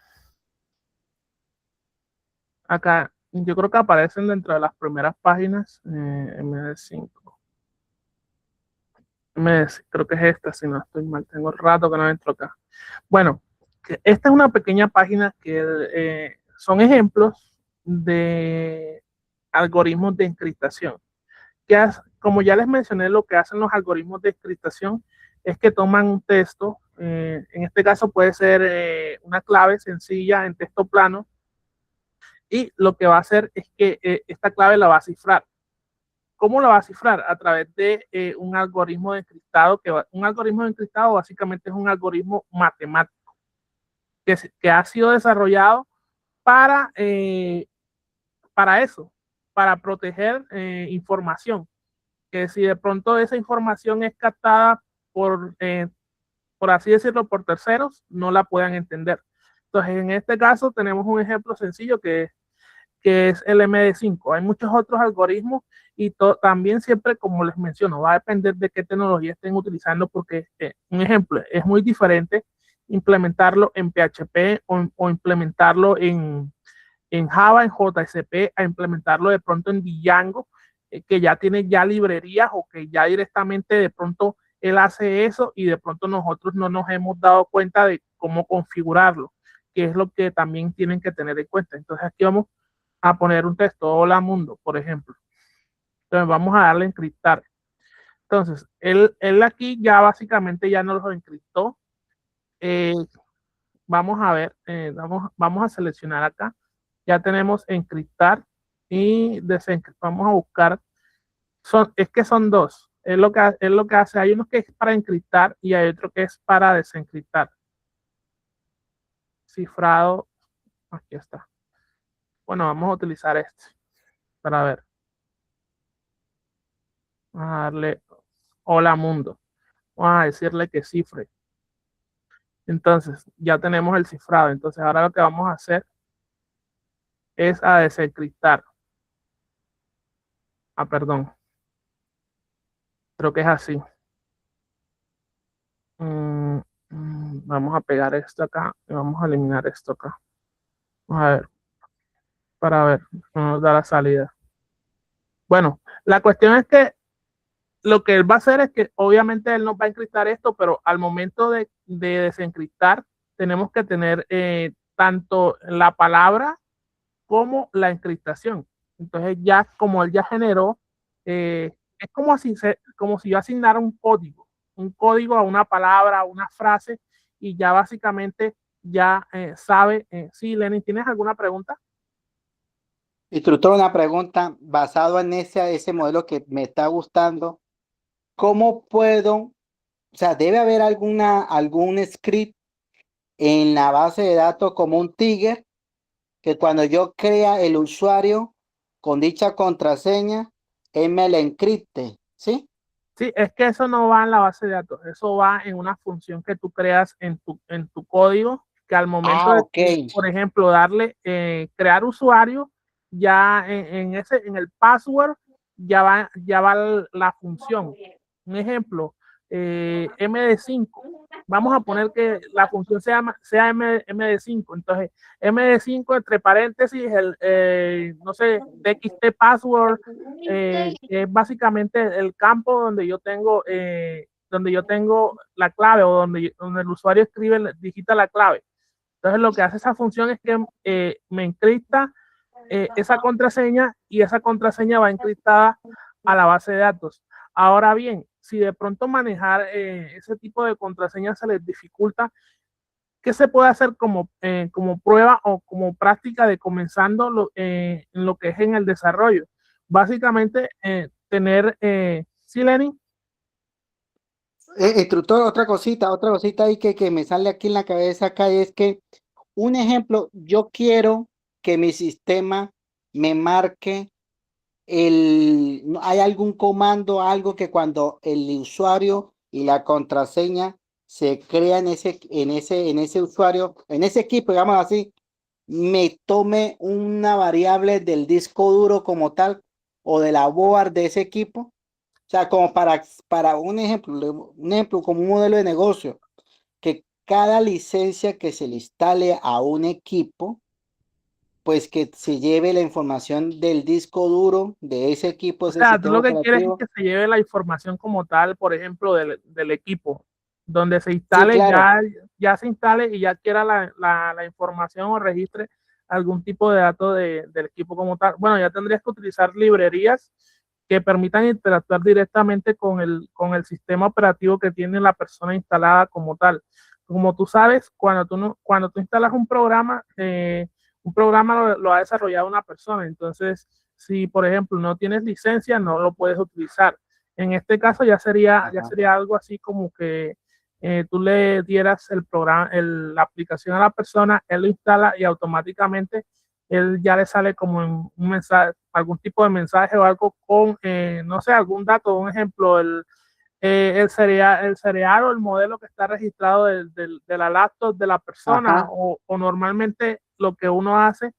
Acá, yo creo que aparecen dentro de las primeras páginas MD5. Creo que es esta, si no estoy mal, tengo rato que no entro acá. Bueno, esta es una pequeña página que son ejemplos de algoritmos de encriptación. Como ya les mencioné, lo que hacen los algoritmos de encriptación es que toman un texto, en este caso puede ser una clave sencilla en texto plano, y lo que va a hacer es que esta clave la va a cifrar. ¿Cómo la va a cifrar? A través de un algoritmo de encriptado, un algoritmo de encriptado básicamente es un algoritmo matemático que ha sido desarrollado para eso, para proteger información, que si de pronto esa información es captada por así decirlo, por terceros, no la puedan entender. Entonces, en este caso tenemos un ejemplo sencillo que es el MD5. Hay muchos otros algoritmos y también siempre, como les menciono, va a depender de qué tecnología estén utilizando, porque un ejemplo, es muy diferente implementarlo en PHP o implementarlo en Java, en JSP, a implementarlo de pronto en Django, que ya tiene ya librerías o que ya directamente de pronto él hace eso y de pronto nosotros no nos hemos dado cuenta de cómo configurarlo, que es lo que también tienen que tener en cuenta. Entonces aquí vamos a poner un texto, hola mundo, por ejemplo. Entonces vamos a darle a encriptar. Entonces, él aquí ya básicamente ya nos lo encriptó. Vamos a ver, vamos a seleccionar acá. Ya tenemos encriptar y desencriptar. Vamos a buscar, es que son dos. Es lo que hace. Hay uno que es para encriptar y hay otro que es para desencriptar. Cifrado, aquí está. Bueno, vamos a utilizar este para ver. Vamos a darle hola mundo. Vamos a decirle que cifre. Entonces, ya tenemos el cifrado. Entonces, ahora lo que vamos a hacer es a desencriptar. Perdón. Creo que es así. Vamos a pegar esto acá y vamos a eliminar esto acá. Vamos a ver, para ver, nos da la salida. Bueno, la cuestión es que lo que él va a hacer es que obviamente él nos va a encriptar esto, pero al momento de desencriptar tenemos que tener tanto la palabra como la encriptación. Entonces ya como él ya generó, es como si yo asignara un código a una palabra, a una frase, y ya básicamente ya sabe. Sí, Lenin, ¿tienes alguna pregunta? Instructor, una pregunta basado en ese modelo que me está gustando. ¿Cómo puedo, o sea, debe haber algún script en la base de datos como un trigger que cuando yo crea el usuario con dicha contraseña, él me la encripte, ¿sí? Sí, es que eso no va en la base de datos, eso va en una función que tú creas en tu código, que al momento de, Ok. por ejemplo, darle crear usuario, ya en el password ya va la función. Un ejemplo, MD5. Vamos a poner que la función sea MD5. Entonces, MD5 entre paréntesis, no sé, TXT password, que es básicamente el campo donde yo tengo la clave o donde el usuario escribe, digita la clave. Entonces, lo que hace esa función es que me encripta esa contraseña y esa contraseña va encriptada a la base de datos. Ahora bien, si de pronto manejar ese tipo de contraseñas se les dificulta, ¿qué se puede hacer como prueba o como práctica de comenzando en lo que es en el desarrollo? Básicamente, tener, ¿sí, Lenny? Instructor, otra cosita ahí que me sale aquí en la cabeza acá es que, un ejemplo, yo quiero que mi sistema me marque hay algún comando, algo que cuando el usuario y la contraseña se crea en ese usuario, en ese equipo, digamos así, me tome una variable del disco duro como tal o de la board de ese equipo. O sea, como para un ejemplo como un modelo de negocio, que cada licencia que se le instale a un equipo, pues que se lleve la información del disco duro de ese equipo, O ese sea, tú sistema lo que quieres es operativo. que se lleve la información como tal, por ejemplo, del equipo, donde se Sí, instale, claro. ya se instale y ya quiera la información o registre algún tipo de dato del equipo como tal. Bueno, ya tendrías que utilizar librerías que permitan interactuar directamente con el sistema operativo que tiene la persona instalada como tal. Como tú sabes, cuando tú instalas un programa lo ha desarrollado una persona. Entonces, si por ejemplo no tienes licencia, no lo puedes utilizar. En este caso ya Ajá. sería algo así como que tú le dieras el programa, la aplicación a la persona, él lo instala y automáticamente él ya le sale como en un mensaje, algún tipo de mensaje o algo con, no sé, algún dato, un ejemplo, el cereal o el modelo que está registrado de la laptop de la persona Ajá. o normalmente lo que uno hace,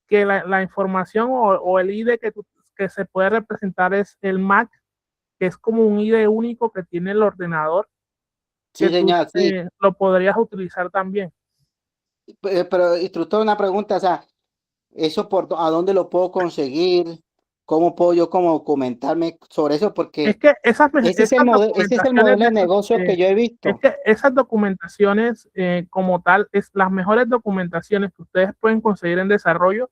que la información o el ID que se puede representar es el MAC, que es como un ID único que tiene el ordenador, Sí, que tú señor, sí. lo podrías utilizar también. Pero, instructor, una pregunta, o sea, eso ¿a dónde lo puedo conseguir? ¿Cómo puedo yo como documentarme sobre eso? Es Porque que esas, esas ese es el documentaciones modelo de negocio que yo he es visto. que esas documentaciones como tal, es las mejores documentaciones que ustedes pueden conseguir en desarrollo,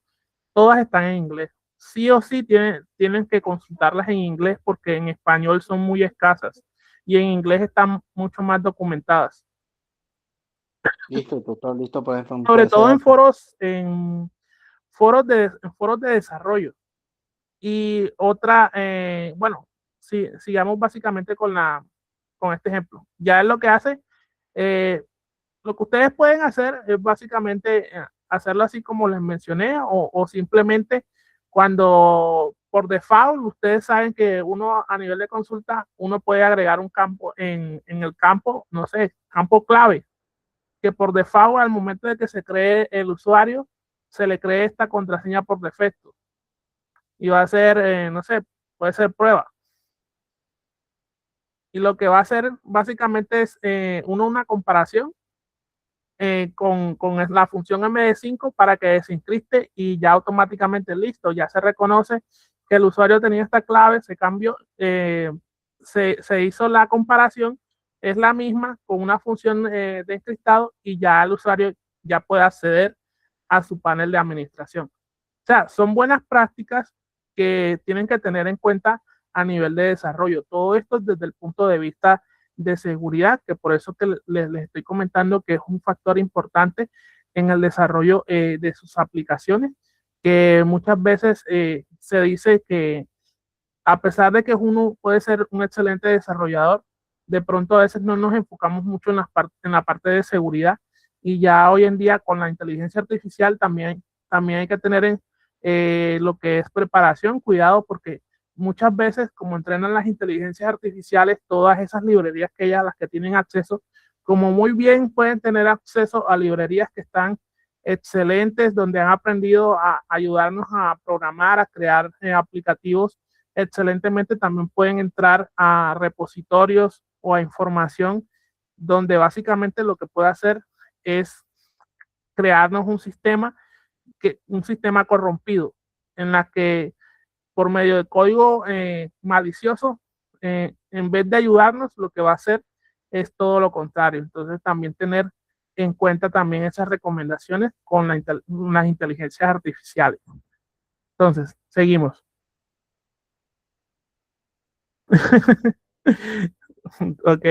todas están en inglés. Sí o sí tienen que consultarlas en inglés porque en español son muy escasas y en inglés están mucho más documentadas. Listo, doctor, listo por Sobre ese todo dato. en foros de desarrollo. Y otra, bueno, si, sigamos básicamente con este ejemplo. Ya es lo que hace, eh, lo que ustedes pueden hacer es básicamente hacerlo así como les mencioné o simplemente cuando por default ustedes saben que uno a nivel de consulta, uno puede agregar un campo en el campo, no sé, campo clave, que por default al momento de que se cree el usuario, se le cree esta contraseña por defecto y va a ser, no sé, puede ser prueba. Y lo que va a hacer básicamente es una comparación con la función MD5 para que se encripte y ya automáticamente listo, ya se reconoce que el usuario tenía esta clave, se cambió, se hizo la comparación, es la misma con una función de encriptado y ya el usuario ya puede acceder a su panel de administración. O sea, son buenas prácticas que tienen que tener en cuenta a nivel de desarrollo. Todo esto desde el punto de vista de seguridad, que por eso que les estoy comentando que es un factor importante en el desarrollo de sus aplicaciones, que muchas veces se dice que a pesar de que uno puede ser un excelente desarrollador, de pronto a veces no nos enfocamos mucho en la parte de seguridad y ya hoy en día con la inteligencia artificial también hay que tener lo que es preparación, cuidado, porque muchas veces como entrenan las inteligencias artificiales, todas esas librerías que ellas, las que tienen acceso, como muy bien pueden tener acceso a librerías que están excelentes, donde han aprendido a ayudarnos a programar, a crear aplicativos excelentemente, también pueden entrar a repositorios o a información donde básicamente lo que puede hacer es crearnos un sistema corrompido en la que por medio de código malicioso, en vez de ayudarnos, lo que va a hacer es todo lo contrario. Entonces también tener en cuenta también esas recomendaciones con las inteligencias artificiales. Entonces, seguimos. Ok.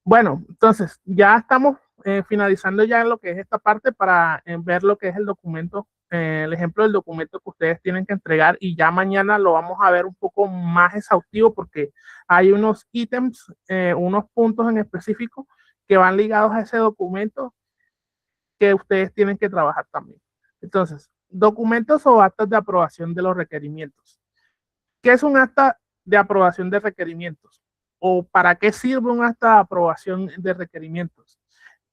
Bueno, entonces ya estamos finalizando ya lo que es esta parte para ver lo que es el documento, el ejemplo del documento que ustedes tienen que entregar y ya mañana lo vamos a ver un poco más exhaustivo porque hay unos ítems, unos puntos en específico que van ligados a ese documento que ustedes tienen que trabajar también. Entonces, documentos o actas de aprobación de los requerimientos. ¿Qué es un acta de aprobación de requerimientos? ¿O para qué sirve un acta de aprobación de requerimientos?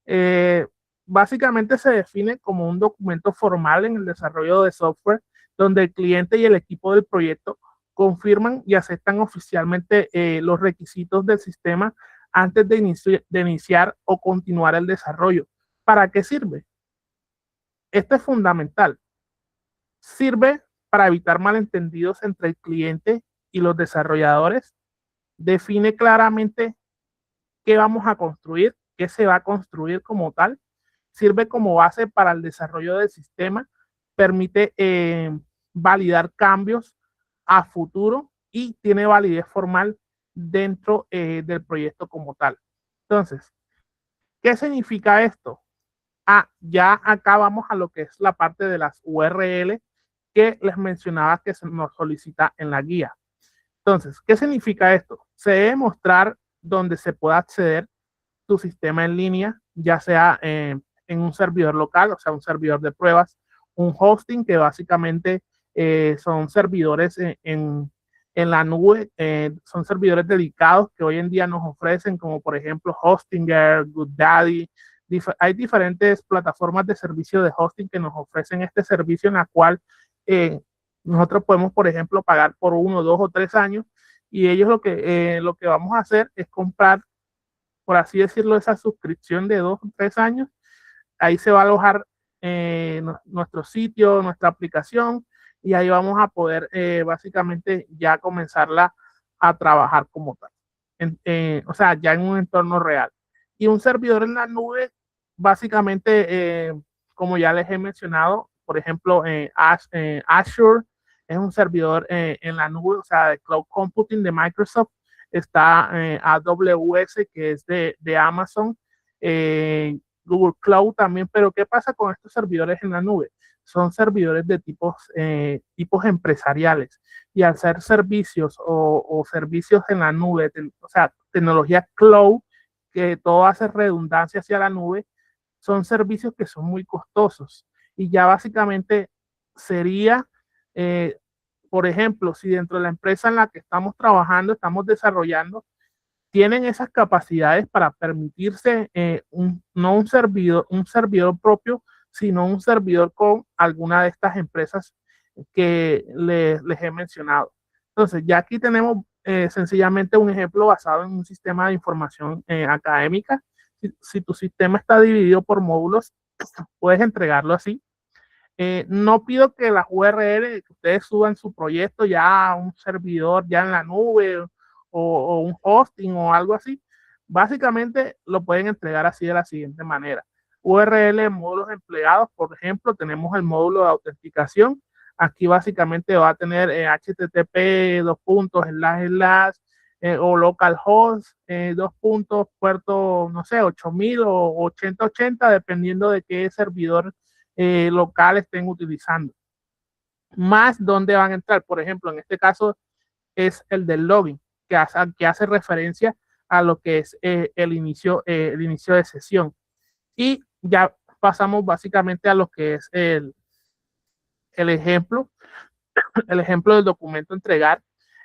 Eh, Básicamente se define como un documento formal en el desarrollo de software donde el cliente y el equipo del proyecto confirman y aceptan oficialmente los requisitos del sistema antes de iniciar o continuar el desarrollo. ¿Para qué sirve? Esto es fundamental. Sirve para evitar malentendidos entre el cliente y los desarrolladores. Define claramente qué vamos a construir, qué se va a construir como tal. Sirve como base para el desarrollo del sistema. Permite validar cambios a futuro y tiene validez formal dentro del proyecto como tal. Entonces, ¿qué significa esto? Ya acá vamos a lo que es la parte de las URL que les mencionaba que se nos solicita en la guía. Entonces, ¿qué significa esto? Se debe mostrar donde se pueda acceder tu sistema en línea, ya sea en un servidor local, o sea, un servidor de pruebas, un hosting, que básicamente son servidores en la nube, son servidores dedicados que hoy en día nos ofrecen, como por ejemplo Hostinger, GoDaddy. Hay diferentes plataformas de servicio de hosting que nos ofrecen este servicio, en la cual nosotros podemos, por ejemplo, pagar por 1, 2 o 3 años, y ellos lo que vamos a hacer es comprar, por así decirlo, esa suscripción de 2 o 3 años. Ahí se va a alojar nuestro sitio, nuestra aplicación, y ahí vamos a poder básicamente ya comenzarla a trabajar como tal. O sea, ya en un entorno real. Y un servidor en la nube, básicamente, como ya les he mencionado, por ejemplo, Azure es un servidor en la nube, o sea, de Cloud Computing de Microsoft. Está AWS, que es de Amazon, Google Cloud también. Pero ¿qué pasa con estos servidores en la nube? Son servidores de tipos empresariales, y al ser servicios o servicios en la nube, o sea, tecnología cloud, que todo hace redundancia hacia la nube, son servicios que son muy costosos. Y ya básicamente sería, por ejemplo, si dentro de la empresa en la que estamos trabajando, estamos desarrollando, tienen esas capacidades para permitirse no un servidor propio, sino un servidor con alguna de estas empresas que les he mencionado. Entonces, ya aquí tenemos sencillamente un ejemplo basado en un sistema de información académica. Si tu sistema está dividido por módulos, puedes entregarlo así. No pido que las URL que ustedes suban su proyecto ya a un servidor ya en la nube, o un hosting o algo así. Básicamente lo pueden entregar así, de la siguiente manera: URL, módulos empleados. Por ejemplo, tenemos el módulo de autenticación. Aquí básicamente va a tener HTTP, o localhost, puerto, no sé, 8000 o 8080, dependiendo de qué servidor local estén utilizando. Más dónde van a entrar. Por ejemplo, en este caso es el del login, que hace referencia a lo que es el inicio de sesión. Y ya pasamos básicamente a lo que es el ejemplo del documento a entregar.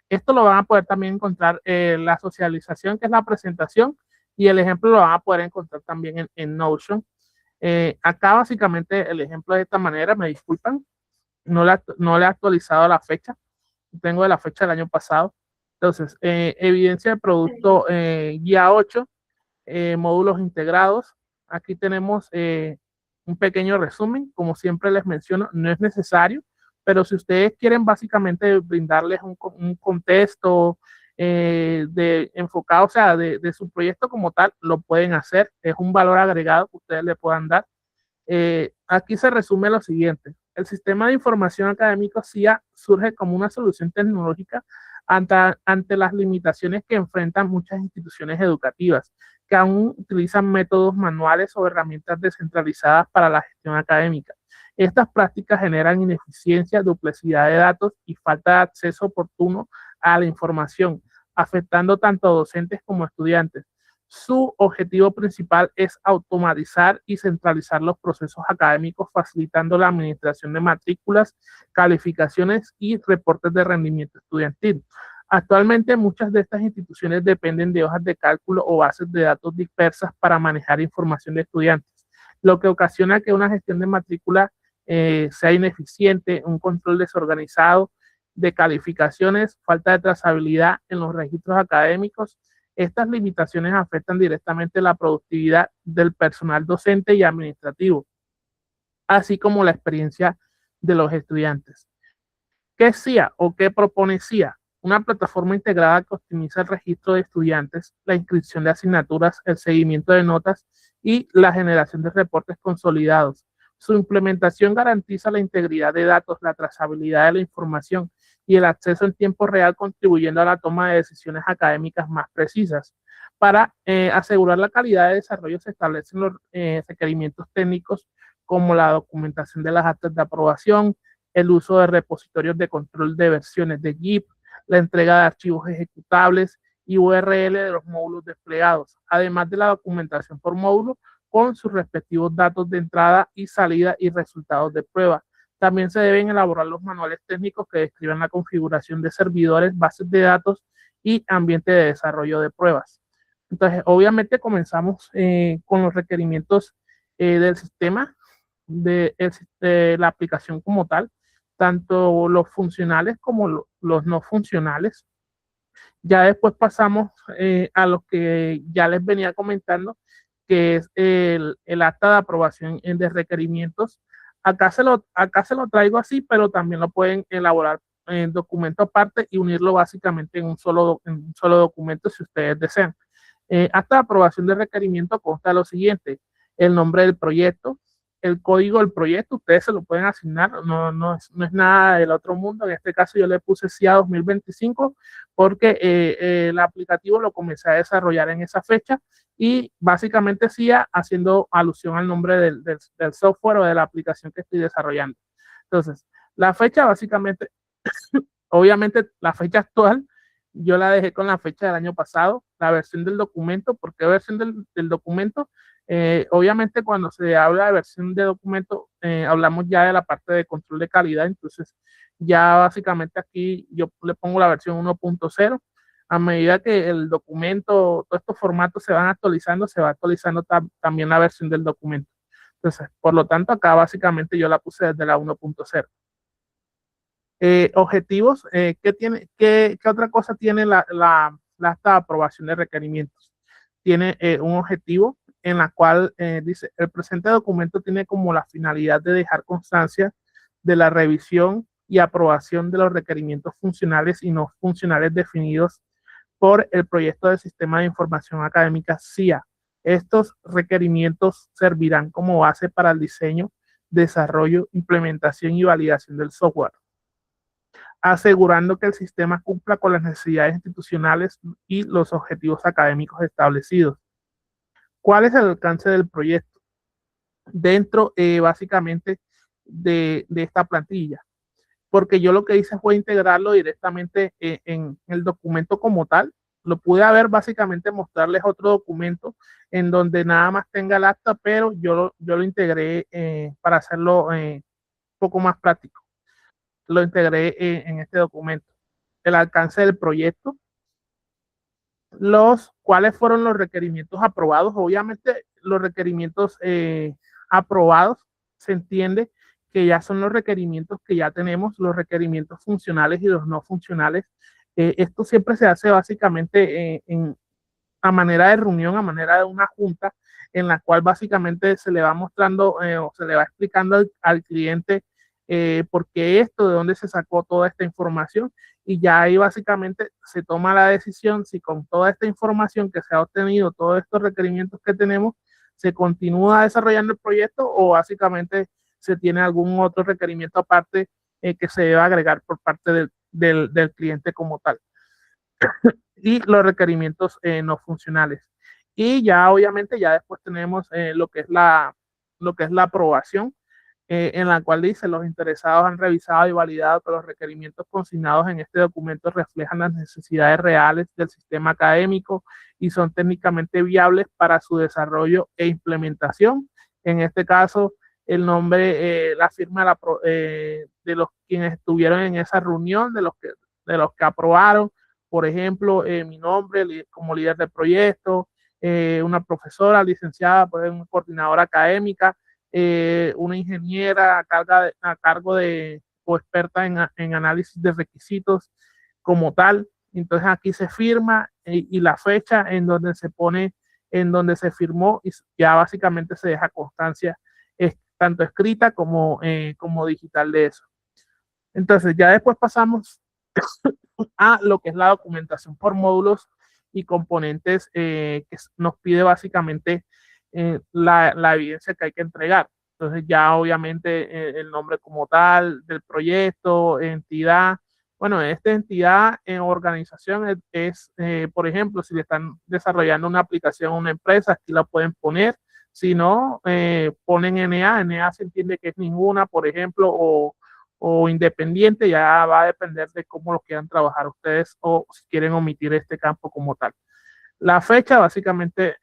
Esto lo van a poder también encontrar en la socialización, que es la presentación, y el ejemplo lo van a poder encontrar también en Notion. Acá básicamente el ejemplo de esta manera, me disculpan, no le he actualizado la fecha, tengo de la fecha del año pasado. Entonces, evidencia de producto, guía 8, módulos integrados. Aquí tenemos un pequeño resumen. Como siempre les menciono, no es necesario, pero si ustedes quieren básicamente brindarles un contexto enfocado, o sea, de su proyecto como tal, lo pueden hacer. Es un valor agregado que ustedes le puedan dar. Aquí se resume lo siguiente: el sistema de información académico SIA surge como una solución tecnológica ante las limitaciones que enfrentan muchas instituciones educativas, que aún utilizan métodos manuales o herramientas descentralizadas para la gestión académica. Estas prácticas generan ineficiencia, duplicidad de datos y falta de acceso oportuno a la información, afectando tanto a docentes como a estudiantes. Su objetivo principal es automatizar y centralizar los procesos académicos, facilitando la administración de matrículas, calificaciones y reportes de rendimiento estudiantil. Actualmente, muchas de estas instituciones dependen de hojas de cálculo o bases de datos dispersas para manejar información de estudiantes, lo que ocasiona que una gestión de matrícula sea ineficiente, un control desorganizado de calificaciones, falta de trazabilidad en los registros académicos. Estas limitaciones afectan directamente la productividad del personal docente y administrativo. así como la experiencia de los estudiantes. ¿Qué es CIA o qué propone CIA? Una plataforma integrada que optimiza el registro de estudiantes, la inscripción de asignaturas, el seguimiento de notas y la generación de reportes consolidados. Su implementación garantiza la integridad de datos, la trazabilidad de la información y el acceso en tiempo real, contribuyendo a la toma de decisiones académicas más precisas. Para asegurar la calidad de desarrollo se establecen los requerimientos técnicos como la documentación de las actas de aprobación, el uso de repositorios de control de versiones de GIP, la entrega de archivos ejecutables y URL de los módulos desplegados, además de la documentación por módulo con sus respectivos datos de entrada y salida y resultados de prueba. También se deben elaborar los manuales técnicos que describen la configuración de servidores, bases de datos y ambiente de desarrollo de pruebas. Entonces, obviamente comenzamos con los requerimientos del sistema, de la aplicación como tal, tanto los funcionales como los no funcionales. Ya después pasamos a los que ya les venía comentando, que es el acta de aprobación de requerimientos. Acá se lo traigo así, pero también lo pueden elaborar en documento aparte y unirlo básicamente en un solo documento si ustedes desean. Acta de aprobación de requerimiento consta de lo siguiente: el nombre del proyecto, el código del proyecto, ustedes se lo pueden asignar, no es nada del otro mundo. En este caso yo le puse CIA 2025 porque el aplicativo lo comencé a desarrollar en esa fecha y básicamente CIA haciendo alusión al nombre del software o de la aplicación que estoy desarrollando. Entonces, la fecha básicamente, obviamente la fecha actual, yo la dejé con la fecha del año pasado, la versión del documento. ¿Por qué versión del documento? Obviamente cuando se habla de versión de documento, hablamos ya de la parte de control de calidad. Entonces ya básicamente aquí yo le pongo la versión 1.0. A medida que el documento, todos estos formatos se van actualizando, se va actualizando también la versión del documento. Entonces, por lo tanto, acá básicamente yo la puse desde la 1.0. Objetivos, ¿qué otra cosa tiene la acta de aprobación de requerimientos? Tiene un objetivo en la cual dice: el presente documento tiene como la finalidad de dejar constancia de la revisión y aprobación de los requerimientos funcionales y no funcionales definidos por el proyecto de Sistema de Información Académica CIA. Estos requerimientos servirán como base para el diseño, desarrollo, implementación y validación del software, asegurando que el sistema cumpla con las necesidades institucionales y los objetivos académicos establecidos. ¿Cuál es el alcance del proyecto? Dentro básicamente de esta plantilla, porque yo lo que hice fue integrarlo directamente en el documento como tal. Lo pude haber básicamente mostrarles otro documento en donde nada más tenga el acta, pero yo lo integré para hacerlo un poco más práctico. Lo integré en este documento. El alcance del proyecto, cuáles fueron los requerimientos aprobados. Obviamente los requerimientos aprobados se entiende que ya son los requerimientos que ya tenemos, los requerimientos funcionales y los no funcionales. Esto siempre se hace básicamente a manera de reunión, a manera de una junta, en la cual básicamente se le va mostrando o se le va explicando al cliente por qué esto, de dónde se sacó toda esta información, y ya ahí básicamente se toma la decisión si con toda esta información que se ha obtenido, todos estos requerimientos que tenemos, se continúa desarrollando el proyecto o básicamente se tiene algún otro requerimiento aparte que se deba agregar por parte del cliente como tal. Y los requerimientos no funcionales. Y ya obviamente ya después tenemos lo que es la aprobación, en la cual dice: los interesados han revisado y validado que los requerimientos consignados en este documento reflejan las necesidades reales del sistema académico y son técnicamente viables para su desarrollo e implementación. En este caso, el nombre, la firma de los quienes estuvieron en esa reunión, de los que aprobaron. Por ejemplo, mi nombre como líder del proyecto, una profesora, licenciada, pues una coordinadora académica, una ingeniera a cargo de o experta en análisis de requisitos como tal. Entonces aquí se firma y la fecha en donde se pone, en donde se firmó, y ya básicamente se deja constancia tanto escrita como digital de eso. Entonces, ya después pasamos a lo que es la documentación por módulos y componentes que nos pide básicamente la evidencia que hay que entregar. Entonces ya obviamente el nombre como tal del proyecto, entidad. Bueno, esta entidad en organización por ejemplo, si le están desarrollando una aplicación a una empresa, aquí la pueden poner. Si no, ponen NA. NA se entiende que es ninguna, por ejemplo, o independiente, ya va a depender de cómo lo quieran trabajar ustedes o si quieren omitir este campo como tal. La fecha, básicamente,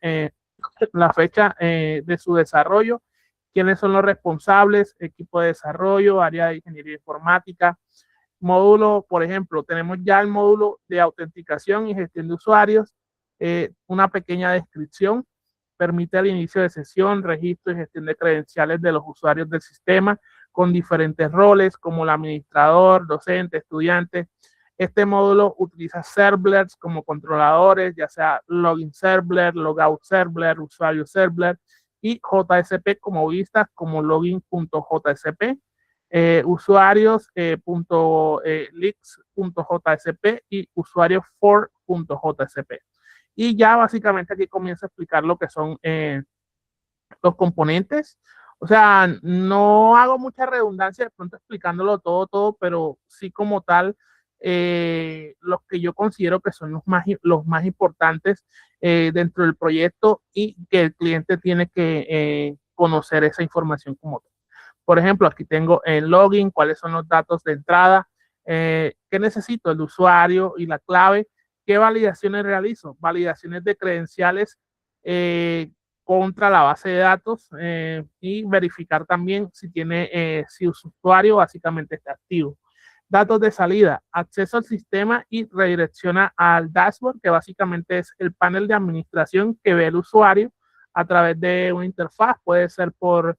la fecha de su desarrollo, quiénes son los responsables, equipo de desarrollo, área de ingeniería informática, módulo, por ejemplo, tenemos ya el módulo de autenticación y gestión de usuarios, una pequeña descripción, permite el inicio de sesión, registro y gestión de credenciales de los usuarios del sistema con diferentes roles como el administrador, docente, estudiante. Este módulo utiliza servlets como controladores, ya sea login servlet, logout servlet, usuario servlet y JSP como vistas como login.jsp, usuarios leaks.jsp y usuarios for.jsp. Y ya básicamente aquí comienza a explicar lo que son los componentes. O sea, no hago mucha redundancia de pronto explicándolo todo, pero sí como tal, los que yo considero que son los más importantes dentro del proyecto y que el cliente tiene que conocer esa información como tal. Por ejemplo, aquí tengo el login, cuáles son los datos de entrada, qué necesito, el usuario y la clave, qué validaciones realizo, validaciones de credenciales contra la base de datos y verificar también si si su usuario básicamente está activo. Datos de salida, acceso al sistema y redirecciona al dashboard, que básicamente es el panel de administración que ve el usuario a través de una interfaz, puede ser por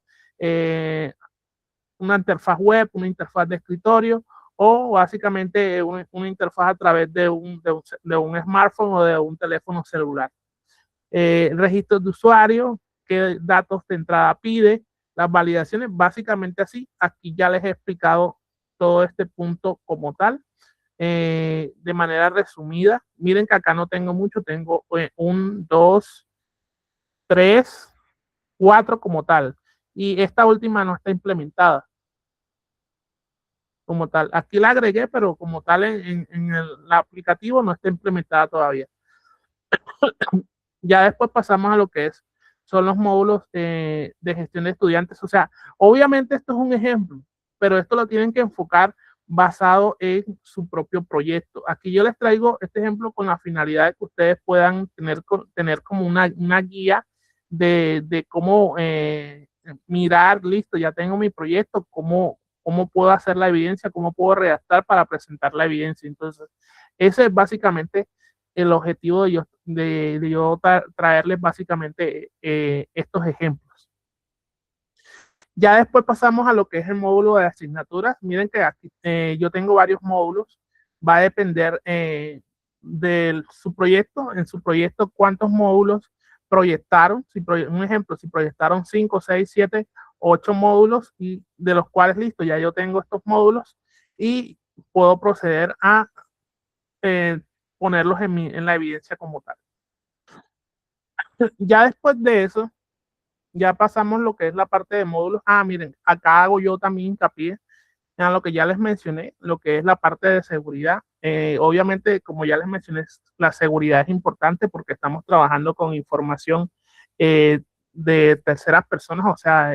una interfaz web, una interfaz de escritorio o básicamente una interfaz a través de un smartphone o de un teléfono celular. Registros de usuario, qué datos de entrada pide, las validaciones, básicamente así. Aquí ya les he explicado todo este punto como tal, de manera resumida. Miren que acá no tengo mucho, tengo 1, 2, 3, 4 como tal. Y esta última no está implementada como tal. Aquí la agregué, pero como tal en el aplicativo no está implementada todavía. Ya después pasamos a lo que son los módulos de gestión de estudiantes. O sea, obviamente esto es un ejemplo, pero esto lo tienen que enfocar basado en su propio proyecto. Aquí yo les traigo este ejemplo con la finalidad de que ustedes puedan tener como una guía de cómo mirar, listo, ya tengo mi proyecto, cómo puedo hacer la evidencia, cómo puedo redactar para presentar la evidencia. Entonces, ese es básicamente el objetivo de yo traerles básicamente estos ejemplos. Ya después pasamos a lo que es el módulo de asignaturas. Miren que aquí yo tengo varios módulos. Va a depender de su proyecto. En su proyecto, cuántos módulos proyectaron. Un ejemplo, si proyectaron 5, 6, 7, 8 módulos y de los cuales, listo, ya yo tengo estos módulos y puedo proceder a ponerlos en la evidencia como tal. Ya después de eso, ya pasamos lo que es la parte de módulos. Miren, acá hago yo también hincapié en lo que ya les mencioné, lo que es la parte de seguridad. Obviamente, como ya les mencioné, la seguridad es importante porque estamos trabajando con información de terceras personas, o sea,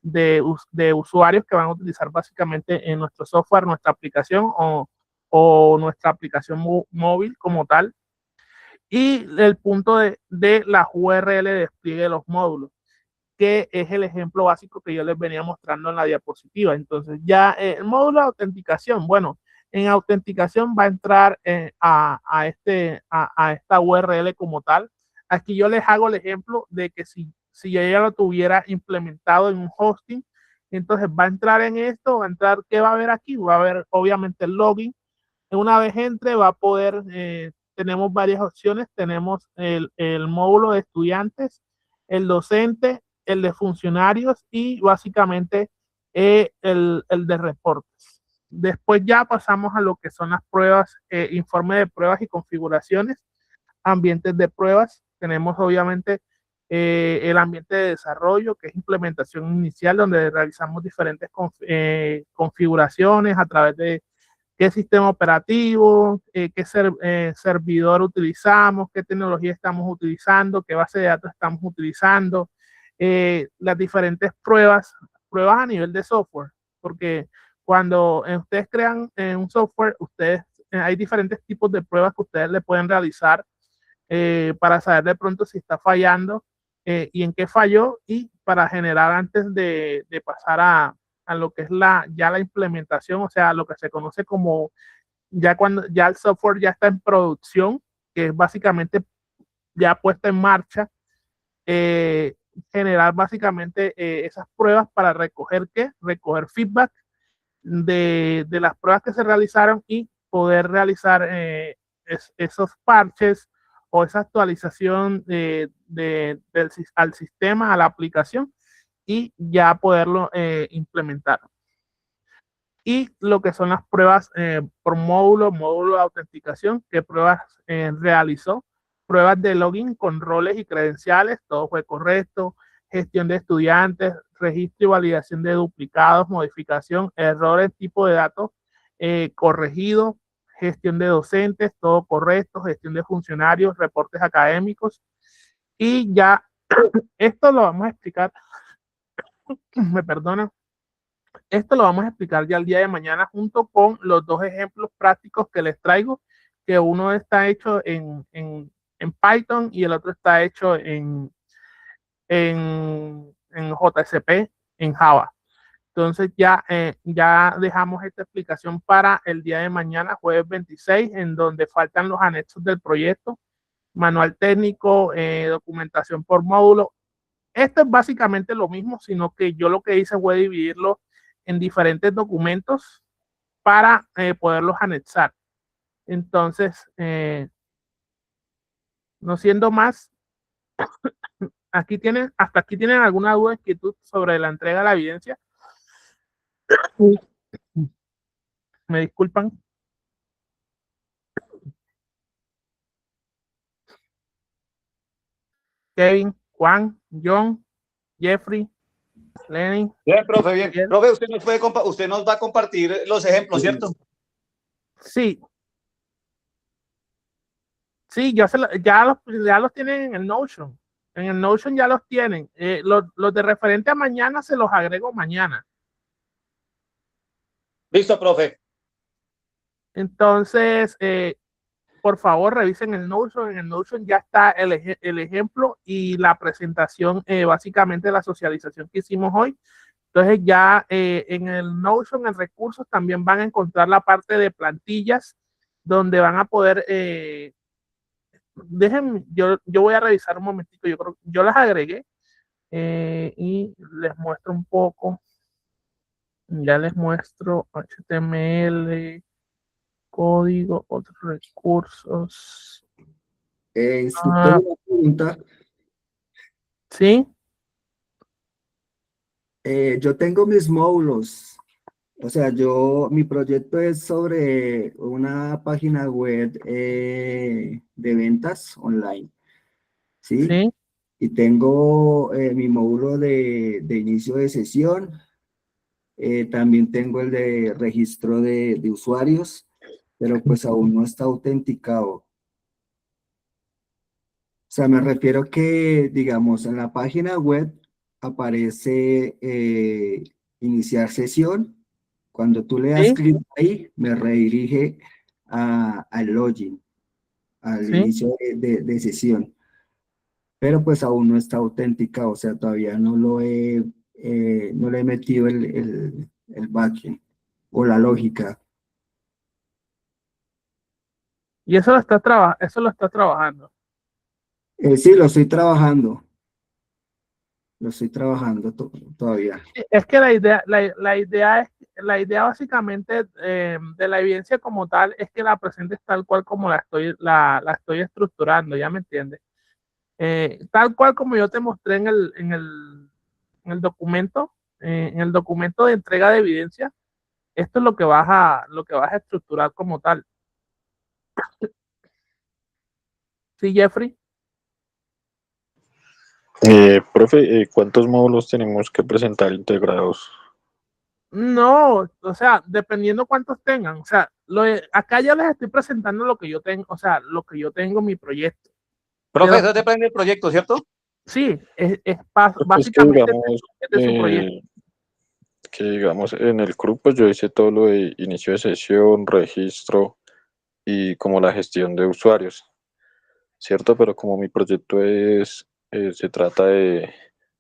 de usuarios que van a utilizar básicamente en nuestro software, nuestra aplicación o nuestra aplicación móvil como tal. Y el punto de la URL de despliegue de los módulos, que es el ejemplo básico que yo les venía mostrando en la diapositiva. Entonces, ya el módulo de autenticación, bueno, en autenticación va a entrar a esta URL como tal. Aquí yo les hago el ejemplo de que si yo ya lo tuviera implementado en un hosting, entonces va a entrar en esto, va a entrar, ¿qué va a haber aquí? Va a haber obviamente el login. Una vez entre va a poder, tenemos varias opciones, tenemos el módulo de estudiantes, el docente el de funcionarios y básicamente el de reportes. Después ya pasamos a lo que son las pruebas, informe de pruebas y configuraciones, ambientes de pruebas. Tenemos obviamente el ambiente de desarrollo, que es implementación inicial, donde realizamos diferentes configuraciones a través de qué sistema operativo, qué servidor utilizamos, qué tecnología estamos utilizando, qué base de datos estamos utilizando, las diferentes pruebas a nivel de software, porque cuando ustedes crean un software, hay diferentes tipos de pruebas que ustedes le pueden realizar para saber de pronto si está fallando y en qué falló, y para generar antes de pasar a lo que es ya la implementación, o sea, lo que se conoce como ya cuando ya el software ya está en producción, que es básicamente ya puesta en marcha, generar básicamente esas pruebas para recoger feedback de las pruebas que se realizaron y poder realizar esos parches o esa actualización al sistema, a la aplicación, y ya poderlo implementar. Y lo que son las pruebas por módulo de autenticación, qué pruebas realizó, pruebas de login con roles y credenciales, todo fue correcto, gestión de estudiantes, registro y validación de duplicados, modificación, errores, tipo de datos corregido, gestión de docentes, todo correcto, gestión de funcionarios, reportes académicos. Y ya esto lo vamos a explicar, me perdonan, esto lo vamos a explicar ya el día de mañana junto con los dos ejemplos prácticos que les traigo, que uno está hecho en Python y el otro está hecho en JSP, en Java. Entonces ya dejamos esta explicación para el día de mañana, jueves 26, en donde faltan los anexos del proyecto, manual técnico, documentación por módulo. Esto es básicamente lo mismo, sino que yo lo que hice fue dividirlo en diferentes documentos para poderlos anexar. Entonces, no siendo más, hasta aquí tienen alguna duda, inquietud sobre la entrega de la evidencia. Me disculpan. Kevin, Juan, John, Jeffrey, Lenny. Bien, profe, bien. Miguel. Profe, usted nos va a compartir los ejemplos, ¿cierto? Sí. Sí, ya los tienen en el Notion. En el Notion ya los tienen. Los de referente a mañana se los agrego mañana. Listo, profe. Entonces, por favor, revisen el Notion. En el Notion ya está el ejemplo y la presentación, básicamente la socialización que hicimos hoy. Entonces ya en el Notion, en recursos, también van a encontrar la parte de plantillas donde van a poder... déjenme, yo voy a revisar un momentito. Yo las agregué y les muestro un poco. Ya les muestro HTML, código, otros recursos. Instructor, una pregunta. Sí, Yo tengo mis módulos. O sea, mi proyecto es sobre una página web de ventas online, ¿sí? sí, Y tengo mi módulo de inicio de sesión. También tengo el de registro de usuarios, pero pues aún no está autenticado. O sea, me refiero que, digamos, en la página web aparece iniciar sesión. Cuando tú le das sí, clic ahí, me redirige al login, al sí. inicio de sesión. Pero pues aún no está autenticado, o sea, todavía no le he metido el backend o la lógica. Y eso lo está trabajando. Sí, lo estoy trabajando. Lo estoy trabajando todavía. Es que la idea básicamente de la evidencia como tal es que la presentes tal cual como la estoy estructurando, ¿ya me entiendes? Tal cual como yo te mostré en el documento de entrega de evidencia, esto es lo que vas a estructurar como tal. Sí, Jeffrey. Profe, ¿cuántos módulos tenemos que presentar integrados? No, o sea, dependiendo cuántos tengan. O sea, acá ya les estoy presentando lo que yo tengo, o sea, lo que yo tengo en mi proyecto. Profe, eso depende del proyecto, ¿cierto? Sí, Pues que básicamente digamos, es de su proyecto. en el grupo yo hice todo lo de inicio de sesión, registro y como la gestión de usuarios, ¿cierto? Pero como mi proyecto se trata de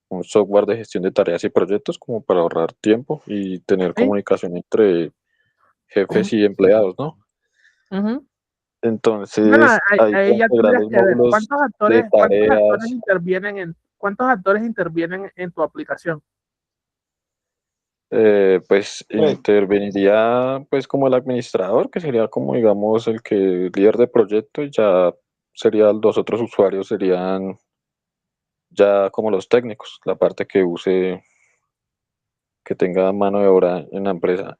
un software de gestión de tareas y proyectos como para ahorrar tiempo y tener ¿Sí? comunicación entre jefes y empleados, ¿no? Ujú. Bueno, Entonces, ahí ahí puedo ya integrar tendrías los que ver módulos de tareas. cuántos actores intervienen en tu aplicación. Pues Pues, interveniría pues como el administrador, que sería como digamos el que líder de proyecto, y ya serían los otros usuarios, serían ya como los técnicos, la parte que use, que tenga mano de obra en la empresa.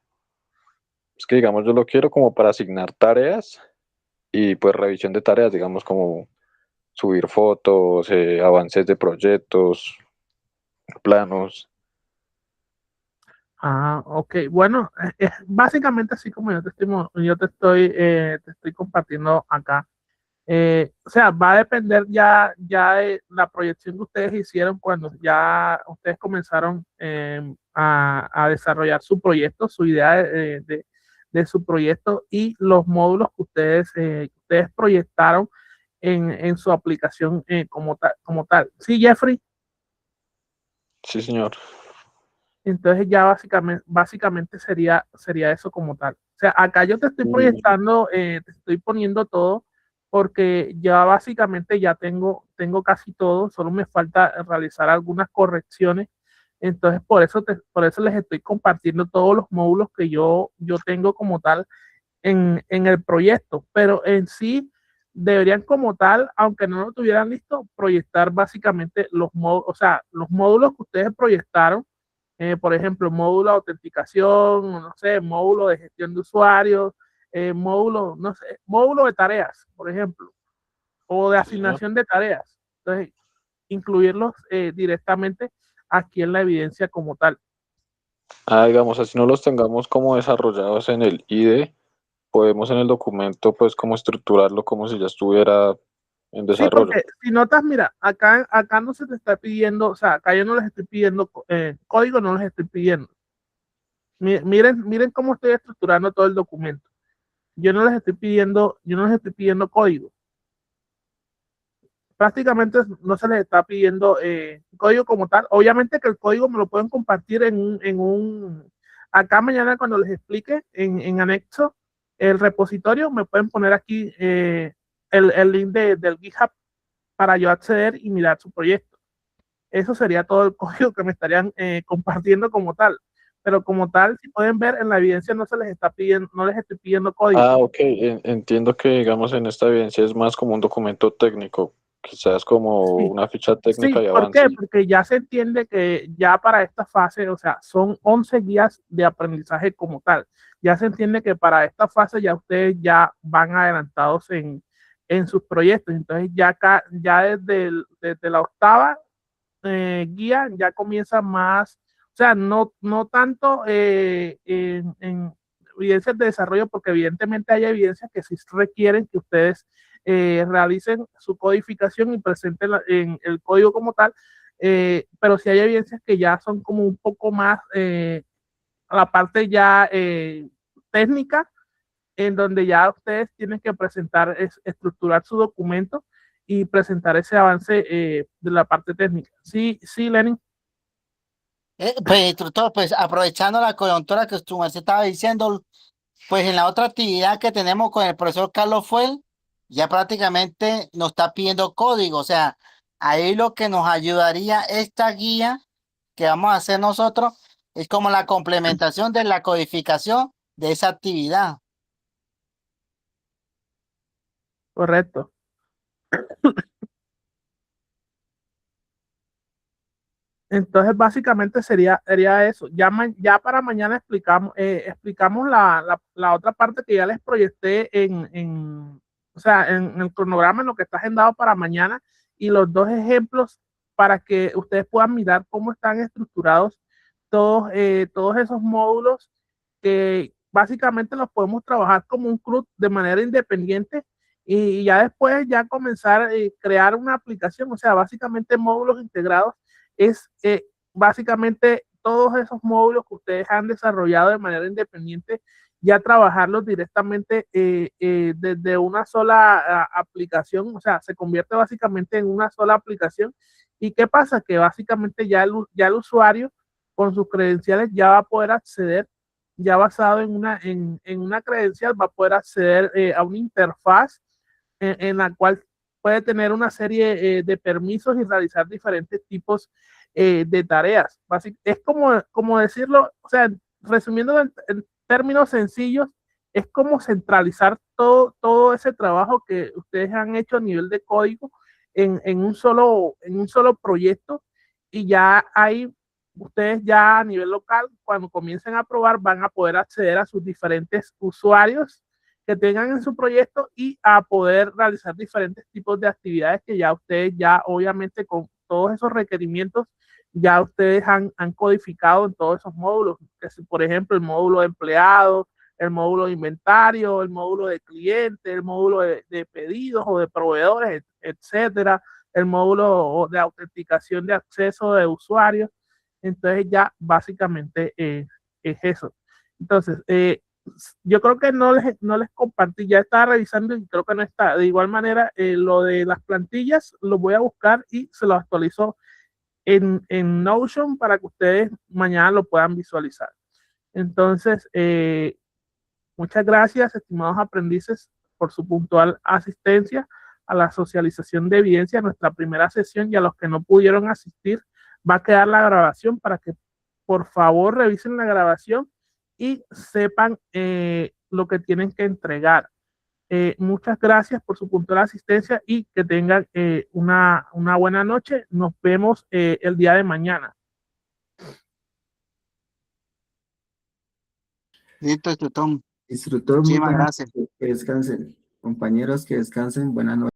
Es que digamos yo lo quiero como para asignar tareas y pues revisión de tareas, digamos como subir fotos, avances de proyectos, planos. Ah, ok. Bueno, es básicamente así como te estoy compartiendo acá. O sea, va a depender ya de la proyección que ustedes hicieron cuando ya ustedes comenzaron a desarrollar su proyecto, su idea de su proyecto y los módulos que ustedes proyectaron en su aplicación como tal. Sí, Jeffrey. Sí, señor. Entonces ya básicamente sería eso como tal. O sea, acá yo te estoy Y, proyectando, te estoy poniendo todo porque ya básicamente ya tengo casi todo, solo me falta realizar algunas correcciones. Entonces por eso les estoy compartiendo todos los módulos que yo tengo como tal en el proyecto, pero en sí deberían como tal, aunque no lo tuvieran listo, proyectar básicamente los módulos, o sea, los módulos que ustedes proyectaron, por ejemplo, módulo de autenticación, no sé, módulo de gestión de usuarios, módulo, no sé, módulo de tareas, por ejemplo, o de sí, señor. asignación de tareas. Entonces, incluirlos directamente aquí en la evidencia como tal. Digamos, así no los tengamos como desarrollados en el IDE, podemos en el documento pues como estructurarlo como si ya estuviera en Sí, desarrollo. porque si notas, mira, acá no se te está pidiendo, o sea, acá yo no les estoy pidiendo código, no les estoy pidiendo. Miren cómo estoy estructurando todo el documento. Yo no les estoy pidiendo código. Prácticamente no se les está pidiendo código como tal. Obviamente que el código me lo pueden compartir acá mañana cuando les explique en anexo el repositorio, me pueden poner aquí el link del GitHub para yo acceder y mirar su proyecto. Eso sería todo el código que me estarían compartiendo como tal. Pero como tal, si pueden ver en la evidencia no se les está pidiendo, no les estoy pidiendo código. Ok, entiendo que digamos en esta evidencia es más como un documento técnico, quizás como Sí, una ficha técnica sí, de ¿por qué? avance. Porque ya se entiende que ya para esta fase, o sea, son 11 guías de aprendizaje como tal. Ya se entiende que para esta fase ya ustedes ya van adelantados en sus proyectos. Entonces ya acá, ya desde la octava guía ya comienza más, o sea, no tanto en evidencias de desarrollo, porque evidentemente hay evidencias que sí requieren que ustedes realicen su codificación y presenten en el código como tal, pero sí hay evidencias que ya son como un poco más a la parte ya técnica, en donde ya ustedes tienen que estructurar su documento y presentar ese avance de la parte técnica. Sí, sí, Lenin. Pues, instructor, pues aprovechando la coyuntura que usted estaba diciendo, pues en la otra actividad que tenemos con el profesor Carlos Fuel, ya prácticamente nos está pidiendo código. O sea, ahí lo que nos ayudaría esta guía que vamos a hacer nosotros es como la complementación de la codificación de esa actividad. Correcto. Entonces, básicamente sería eso. Ya para mañana explicamos la otra parte que ya les proyecté o sea, en el cronograma, en lo que está agendado para mañana, y los dos ejemplos para que ustedes puedan mirar cómo están estructurados todos esos módulos que básicamente los podemos trabajar como un CRUD de manera independiente y ya después ya comenzar a crear una aplicación, o sea, básicamente módulos integrados es básicamente todos esos módulos que ustedes han desarrollado de manera independiente, ya trabajarlos directamente desde una sola aplicación, o sea, se convierte básicamente en una sola aplicación. ¿Y qué pasa? Que básicamente ya el usuario con sus credenciales ya va a poder acceder, ya basado en una credencial, va a poder acceder a una interfaz en la cual puede tener una serie de permisos y realizar diferentes tipos de tareas. Es como decirlo, o sea, resumiendo en términos sencillos, es como centralizar todo ese trabajo que ustedes han hecho a nivel de código en un solo proyecto y ya ahí ustedes ya a nivel local, cuando comiencen a probar, van a poder acceder a sus diferentes usuarios que tengan en su proyecto y a poder realizar diferentes tipos de actividades que ya ustedes ya obviamente con todos esos requerimientos ya ustedes han codificado en todos esos módulos, que es, por ejemplo, el módulo de empleados, el módulo de inventario, el módulo de cliente, el módulo de pedidos o de proveedores, etcétera, el módulo de autenticación de acceso de usuarios. Entonces ya básicamente es eso. Entonces, yo creo que no les compartí, ya estaba revisando y creo que no está. De igual manera, lo de las plantillas lo voy a buscar y se lo actualizo en Notion para que ustedes mañana lo puedan visualizar. Entonces, muchas gracias, estimados aprendices, por su puntual asistencia a la socialización de evidencia, nuestra primera sesión, y a los que no pudieron asistir, va a quedar la grabación para que por favor revisen la grabación y sepan lo que tienen que entregar. Muchas gracias por su puntual asistencia y que tengan una buena noche. Nos vemos el día de mañana. Listo, Chutón. Instructor, muy Muchísimas buenas gracias. noches, que descansen. Compañeros, que descansen, buenas noches.